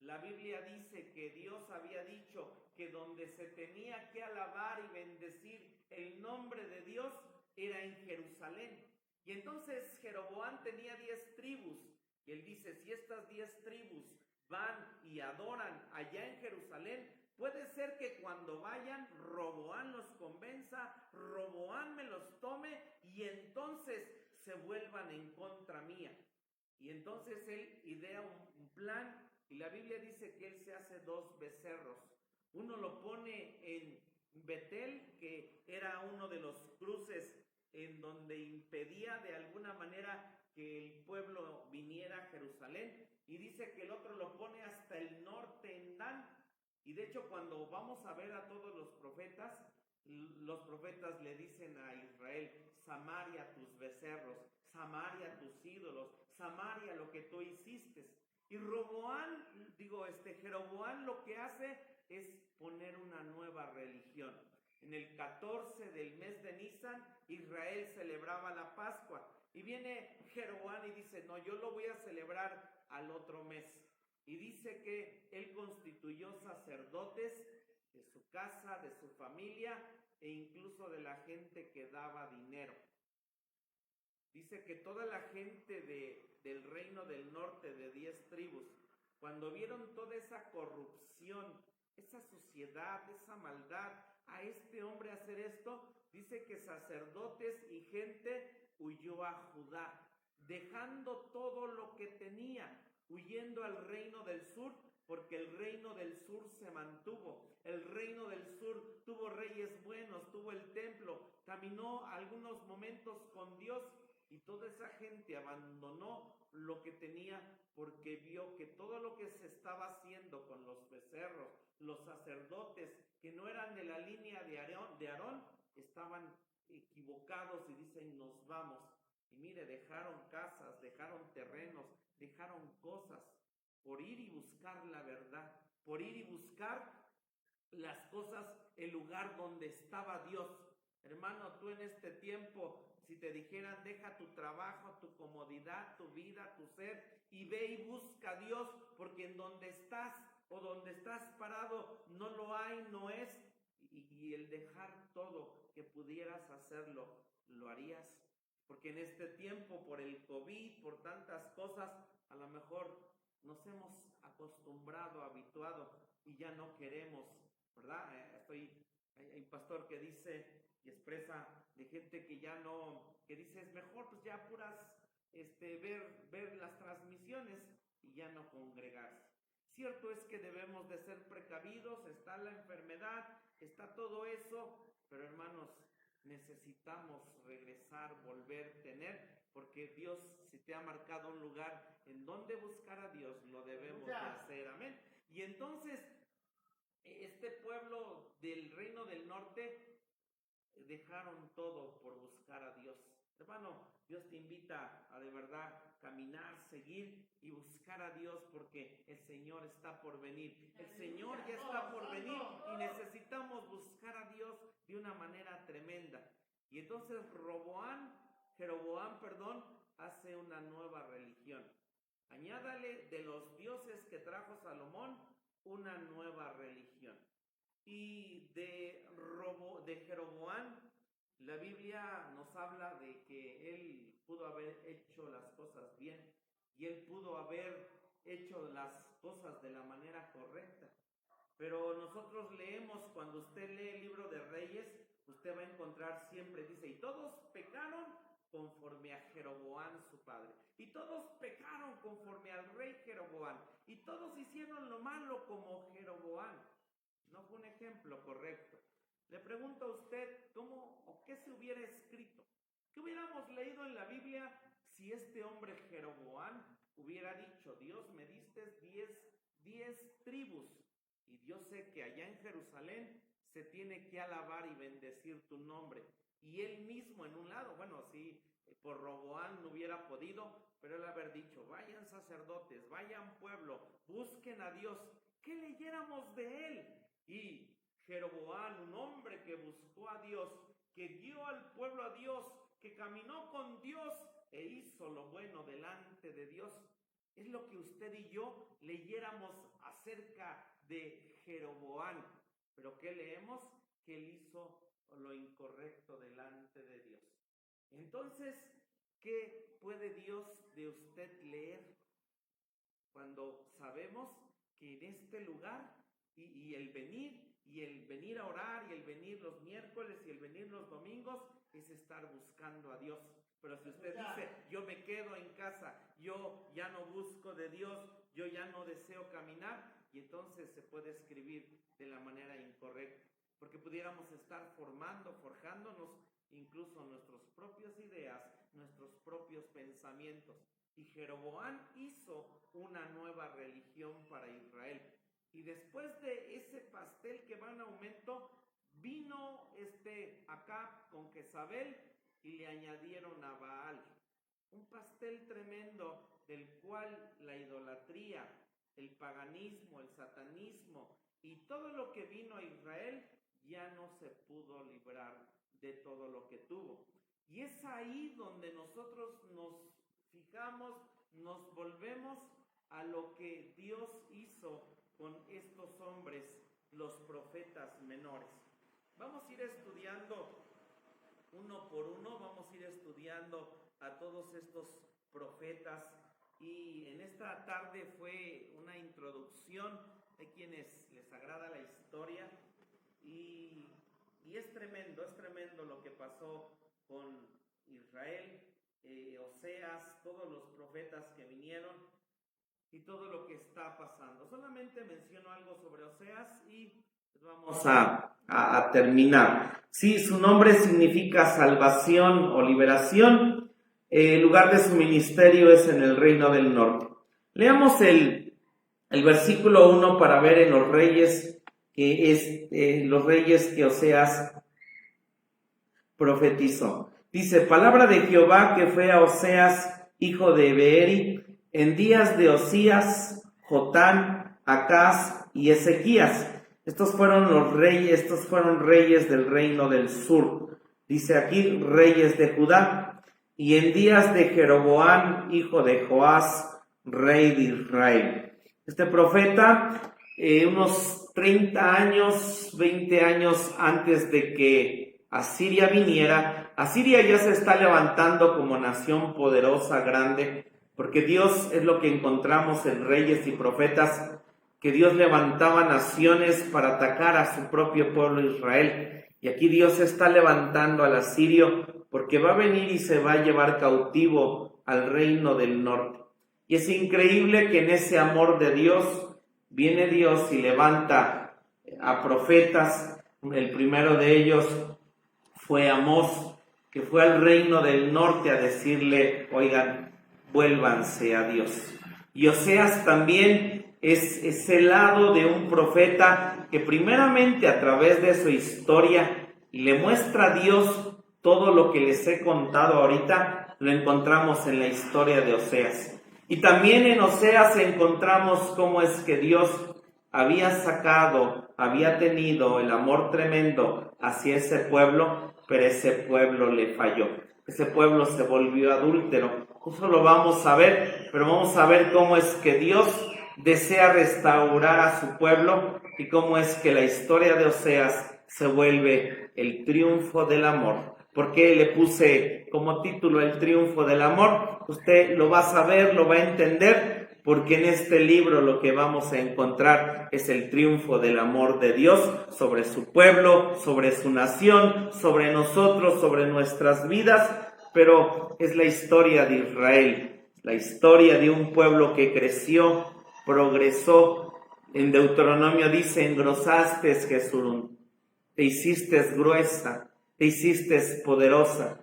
la Biblia dice que Dios había dicho que donde se tenía que alabar y bendecir el nombre de Dios era en Jerusalén. Y entonces Jeroboán tenía 10 tribus, y él dice, si estas 10 tribus van y adoran allá en Jerusalén, puede ser que cuando vayan, Roboán los convenza, Roboán me los tome, y entonces se vuelvan en contra mía. Y entonces él idea un plan, y la Biblia dice que él se hace 2 becerros. Uno lo pone en Betel, que era uno de los cruces en donde impedía de alguna manera que el pueblo viniera a Jerusalén, y dice que el otro lo pone hasta el norte en Dan. Y de hecho, cuando vamos a ver a todos los profetas le dicen a Israel, Samaria tus becerros, Samaria tus ídolos, Samaria lo que tú hiciste. Y Jeroboán lo que hace es poner una nueva religión. En el 14 del mes de Nisan, Israel celebraba la Pascua. Y viene Jeroboán y dice, no, yo lo voy a celebrar al otro mes. Y dice que él constituyó sacerdotes de su casa, de su familia e incluso de la gente que daba dinero. Dice que toda la gente del reino del norte de 10 tribus, cuando vieron toda esa corrupción, esa suciedad, esa maldad, a este hombre hacer esto, dice que sacerdotes y gente huyó a Judá, dejando todo lo que tenía, huyendo al reino del sur, porque el reino del sur se mantuvo. El reino del sur tuvo reyes buenos, tuvo el templo, caminó algunos momentos con Dios, y toda esa gente abandonó lo que tenía porque vio que todo lo que se estaba haciendo con los becerros, los sacerdotes que no eran de la línea de Aarón, estaban equivocados, y dicen, nos vamos. Y mire, dejaron casas, dejaron terrenos, dejaron cosas por ir y buscar la verdad, por ir y buscar las cosas, el lugar donde estaba Dios. Hermano, tú en este tiempo, si te dijeran, deja tu trabajo, tu comodidad, tu vida, tu ser, y ve y busca a Dios, porque en donde estás o donde estás parado no lo hay, no es, y el dejar todo que pudieras hacerlo, ¿lo harías? Porque en este tiempo, por el COVID, por tantas cosas, a lo mejor nos hemos acostumbrado, habituado y ya no queremos, ¿verdad? Hay un pastor que dice y expresa de gente que ya no, que dice es mejor pues ya puras ver las transmisiones y ya no congregarse. Cierto es que debemos de ser precavidos, está la enfermedad, está todo eso, pero hermanos, necesitamos regresar, volver, tener, porque Dios, si te ha marcado un lugar en donde buscar a Dios, lo debemos de hacer, amén. Y entonces, este pueblo del reino del norte dejaron todo por buscar a Dios. Hermano, Dios te invita a de verdad caminar, seguir y buscar a Dios, porque el Señor está por venir. El Señor ya está por venir y necesitamos buscar a Dios de una manera tremenda. Y entonces Jeroboam, hace una nueva religión. Añádale de los dioses que trajo Salomón una nueva religión. Y de Jeroboam, la Biblia nos habla de que él pudo haber hecho las cosas bien y él pudo haber hecho las cosas de la manera correcta. Pero nosotros leemos, cuando usted lee el libro de Reyes, usted va a encontrar siempre, dice, y todos pecaron conforme a Jeroboam su padre. Y todos pecaron conforme al rey Jeroboam. Y todos hicieron lo malo como Jeroboam. No fue un ejemplo correcto. Le pregunto a usted, ¿cómo o qué se hubiera escrito? ¿Qué hubiéramos leído en la Biblia si este hombre Jeroboam hubiera dicho, Dios, me diste 10 tribus, y yo sé que allá en Jerusalén se tiene que alabar y bendecir tu nombre? Y él mismo en un lado, bueno, sí, por Roboam no hubiera podido, pero él haber dicho, vayan sacerdotes, vayan pueblo, busquen a Dios. ¿Qué leyéramos de él? Y Jeroboam, un hombre que buscó a Dios, que guió al pueblo a Dios, que caminó con Dios e hizo lo bueno delante de Dios. Es lo que usted y yo leyéramos acerca de Jeroboam. ¿Pero qué leemos? Que él hizo lo incorrecto delante de Dios. Entonces, ¿qué puede Dios de usted leer cuando sabemos que en este lugar y el venir a orar, y el venir los miércoles y el venir los domingos es estar buscando a Dios? Pero si usted dice, yo me quedo en casa, yo ya no busco de Dios, yo ya no deseo caminar, y entonces se puede escribir de la manera incorrecta, porque pudiéramos estar forjándonos incluso nuestras propias ideas, nuestros propios pensamientos. Y Jeroboam hizo una nueva religión para Israel. Y después de ese pastel que va en aumento, vino Acab con Jezabel y le añadieron a Baal. Un pastel tremendo del cual la idolatría, el paganismo, el satanismo y todo lo que vino a Israel ya no se pudo librar de todo lo que tuvo. Y es ahí donde nosotros nos fijamos, nos volvemos a lo que Dios hizo con estos hombres, los profetas menores. Vamos a ir estudiando uno por uno, vamos a ir estudiando a todos estos profetas, y en esta tarde fue una introducción. Hay quienes les agrada la historia y es tremendo lo que pasó con Israel, Oseas, todos los profetas que vinieron y todo lo que está pasando. Solamente menciono algo sobre Oseas y vamos a terminar. Sí, su nombre significa salvación o liberación. El lugar de su ministerio es en el reino del norte. Leamos el versículo 1 para ver en los reyes, que es los reyes que Oseas profetizó. Dice, palabra de Jehová que fue a Oseas, hijo de Beeri, en días de Osías, Jotán, Acaz y Ezequías. Estos fueron reyes del reino del sur. Dice aquí, reyes de Judá. Y en días de Jeroboam, hijo de Joás, rey de Israel. Este profeta, unos 30 años, 20 años antes de que Asiria viniera, Asiria ya se está levantando como nación poderosa, grande, porque Dios es lo que encontramos en Reyes y Profetas, que Dios levantaba naciones para atacar a su propio pueblo Israel. Y aquí Dios está levantando al asirio porque va a venir y se va a llevar cautivo al reino del norte. Y es increíble que en ese amor de Dios, viene Dios y levanta a profetas. El primero de ellos fue Amós, que fue al reino del norte a decirle, oigan, vuélvanse a Dios. Y Oseas también es ese lado de un profeta que primeramente a través de su historia le muestra a Dios todo lo que les he contado ahorita, lo encontramos en la historia de Oseas. Y también en Oseas encontramos cómo es que Dios había tenido el amor tremendo hacia ese pueblo, pero ese pueblo le falló. Ese pueblo se volvió adúltero. Eso lo vamos a ver, pero vamos a ver cómo es que Dios desea restaurar a su pueblo y cómo es que la historia de Oseas se vuelve el triunfo del amor. ¿Por qué le puse como título el triunfo del amor? Usted lo va a saber, lo va a entender, porque en este libro lo que vamos a encontrar es el triunfo del amor de Dios sobre su pueblo, sobre su nación, sobre nosotros, sobre nuestras vidas, pero es la historia de Israel, la historia de un pueblo que creció, progresó. En Deuteronomio dice, engrosaste Jesurún, te hiciste gruesa, te hiciste poderosa.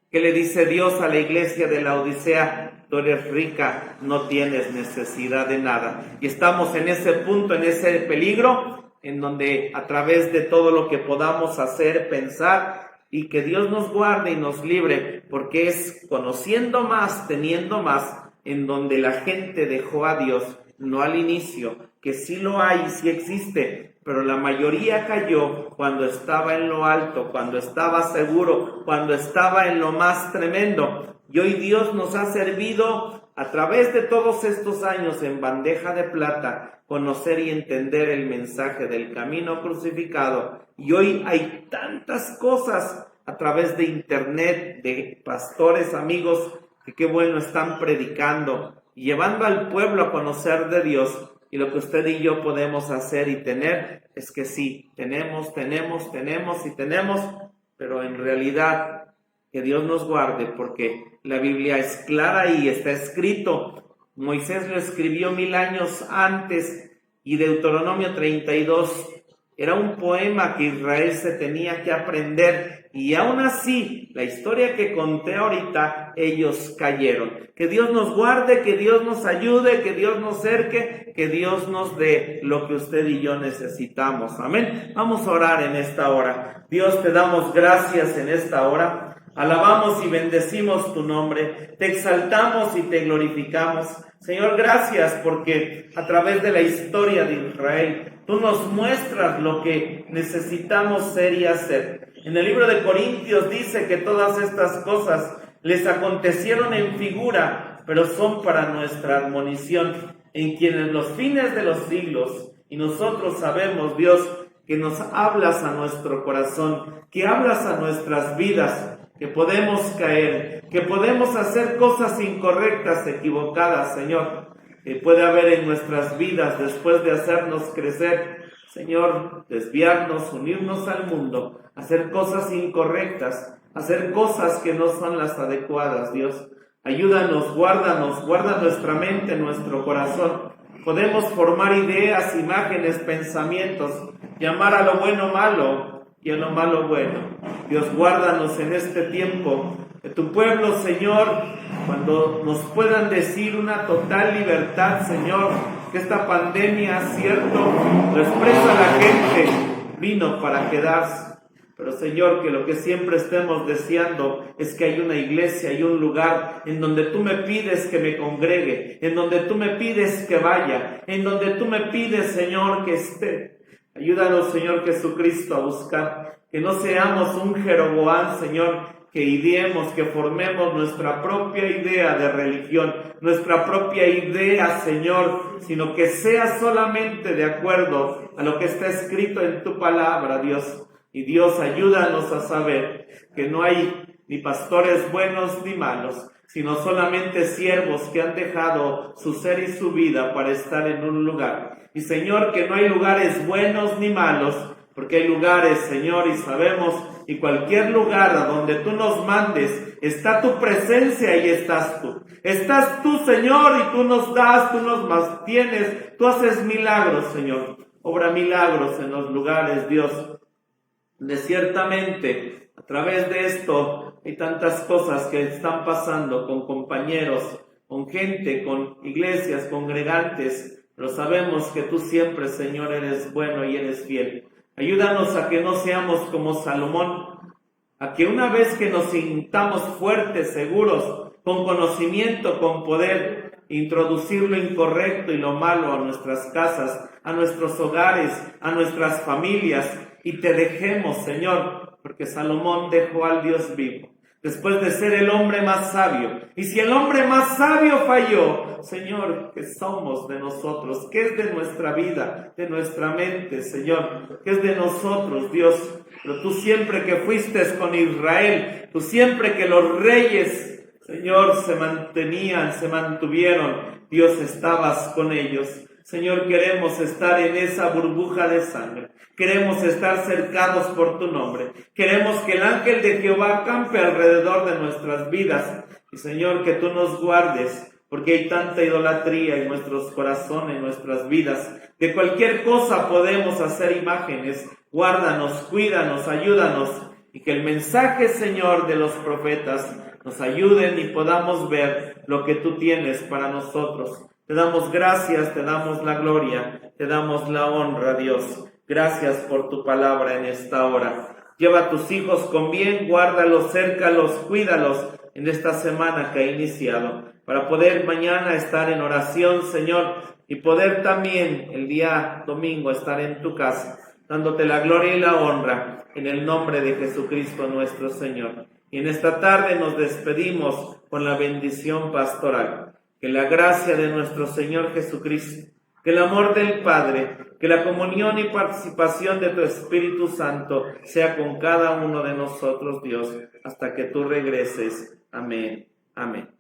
¿Qué le dice Dios a la iglesia de la Odisea? Tú eres rica, no tienes necesidad de nada. Y estamos en ese punto, en ese peligro, en donde a través de todo lo que podamos hacer, pensar, y que Dios nos guarde y nos libre, porque es conociendo más, teniendo más, en donde la gente dejó a Dios, no al inicio, que sí lo hay, sí existe, pero la mayoría cayó cuando estaba en lo alto, cuando estaba seguro, cuando estaba en lo más tremendo. Y hoy Dios nos ha servido a través de todos estos años en bandeja de plata, conocer y entender el mensaje del camino crucificado. Y hoy hay tantas cosas a través de internet, de pastores, amigos, que qué bueno están predicando y llevando al pueblo a conocer de Dios. Y lo que usted y yo podemos hacer y tener es que sí, tenemos, pero en realidad que Dios nos guarde, porque la Biblia es clara y está escrito. Moisés lo escribió 1000 años antes y Deuteronomio 32 era un poema que Israel se tenía que aprender, y aún así, la historia que conté ahorita, ellos cayeron. Que Dios nos guarde, que Dios nos ayude, que Dios nos cerque, que Dios nos dé lo que usted y yo necesitamos. Amén. Vamos a orar en esta hora. Dios, te damos gracias en esta hora. Alabamos y bendecimos tu nombre. Te exaltamos y te glorificamos. Señor, gracias porque a través de la historia de Israel, tú nos muestras lo que necesitamos ser y hacer. En el libro de Corintios dice que todas estas cosas les acontecieron en figura, pero son para nuestra admonición, en quienes los fines de los siglos, y nosotros sabemos, Dios, que nos hablas a nuestro corazón, que hablas a nuestras vidas, que podemos caer, que podemos hacer cosas incorrectas, equivocadas, Señor, que puede haber en nuestras vidas después de hacernos crecer, Señor, desviarnos, unirnos al mundo, hacer cosas incorrectas, hacer cosas que no son las adecuadas, Dios. Ayúdanos, guárdanos, guarda nuestra mente, nuestro corazón. Podemos formar ideas, imágenes, pensamientos, llamar a lo bueno malo y a lo malo bueno. Dios, guárdanos en este tiempo de tu pueblo, Señor, cuando nos puedan decir una total libertad, Señor, que esta pandemia, cierto, lo expresa la gente, vino para quedarse. Pero, Señor, que lo que siempre estemos deseando es que hay una iglesia, hay un lugar en donde tú me pides que me congregue, en donde tú me pides que vaya, en donde tú me pides, Señor, que esté. Ayúdanos, Señor Jesucristo, a buscar, que no seamos un Jeroboam, Señor, que ideemos, que formemos nuestra propia idea de religión, nuestra propia idea, Señor, sino que sea solamente de acuerdo a lo que está escrito en tu palabra, Dios. Y Dios, ayúdanos a saber que no hay ni pastores buenos ni malos, sino solamente siervos que han dejado su ser y su vida para estar en un lugar. Y Señor, que no hay lugares buenos ni malos, porque hay lugares, Señor, y sabemos, y cualquier lugar a donde tú nos mandes, está tu presencia y estás tú. Estás tú, Señor, y tú nos das, tú nos mantienes, tú haces milagros, Señor. Obra milagros en los lugares, Dios, donde ciertamente a través de esto hay tantas cosas que están pasando con compañeros, con gente, con iglesias, congregantes, pero sabemos que tú siempre, Señor, eres bueno y eres fiel. Ayúdanos a que no seamos como Salomón, a que una vez que nos sintamos fuertes, seguros, con conocimiento, con poder, introducir lo incorrecto y lo malo a nuestras casas, a nuestros hogares, a nuestras familias, y te dejemos, Señor, porque Salomón dejó al Dios vivo, después de ser el hombre más sabio. Y si el hombre más sabio falló, Señor, ¿qué somos de nosotros? ¿Qué es de nuestra vida, de nuestra mente, Señor? ¿Qué es de nosotros, Dios? Pero tú siempre que fuiste con Israel, tú siempre que los reyes, Señor, se mantuvieron, Dios, estabas con ellos. Señor, queremos estar en esa burbuja de sangre. Queremos estar cercados por tu nombre. Queremos que el ángel de Jehová campe alrededor de nuestras vidas. Y Señor, que tú nos guardes, porque hay tanta idolatría en nuestros corazones, en nuestras vidas. De cualquier cosa podemos hacer imágenes. Guárdanos, cuídanos, ayúdanos. Y que el mensaje, Señor, de los profetas nos ayuden y podamos ver lo que tú tienes para nosotros. Te damos gracias, te damos la gloria, te damos la honra, Dios. Gracias por tu palabra en esta hora. Lleva a tus hijos con bien, guárdalos, cércalos, cuídalos en esta semana que ha iniciado, para poder mañana estar en oración, Señor, y poder también el día domingo estar en tu casa, dándote la gloria y la honra en el nombre de Jesucristo nuestro Señor. Y en esta tarde nos despedimos con la bendición pastoral. Que la gracia de nuestro Señor Jesucristo, que el amor del Padre, que la comunión y participación de tu Espíritu Santo sea con cada uno de nosotros, Dios, hasta que tú regreses. Amén. Amén.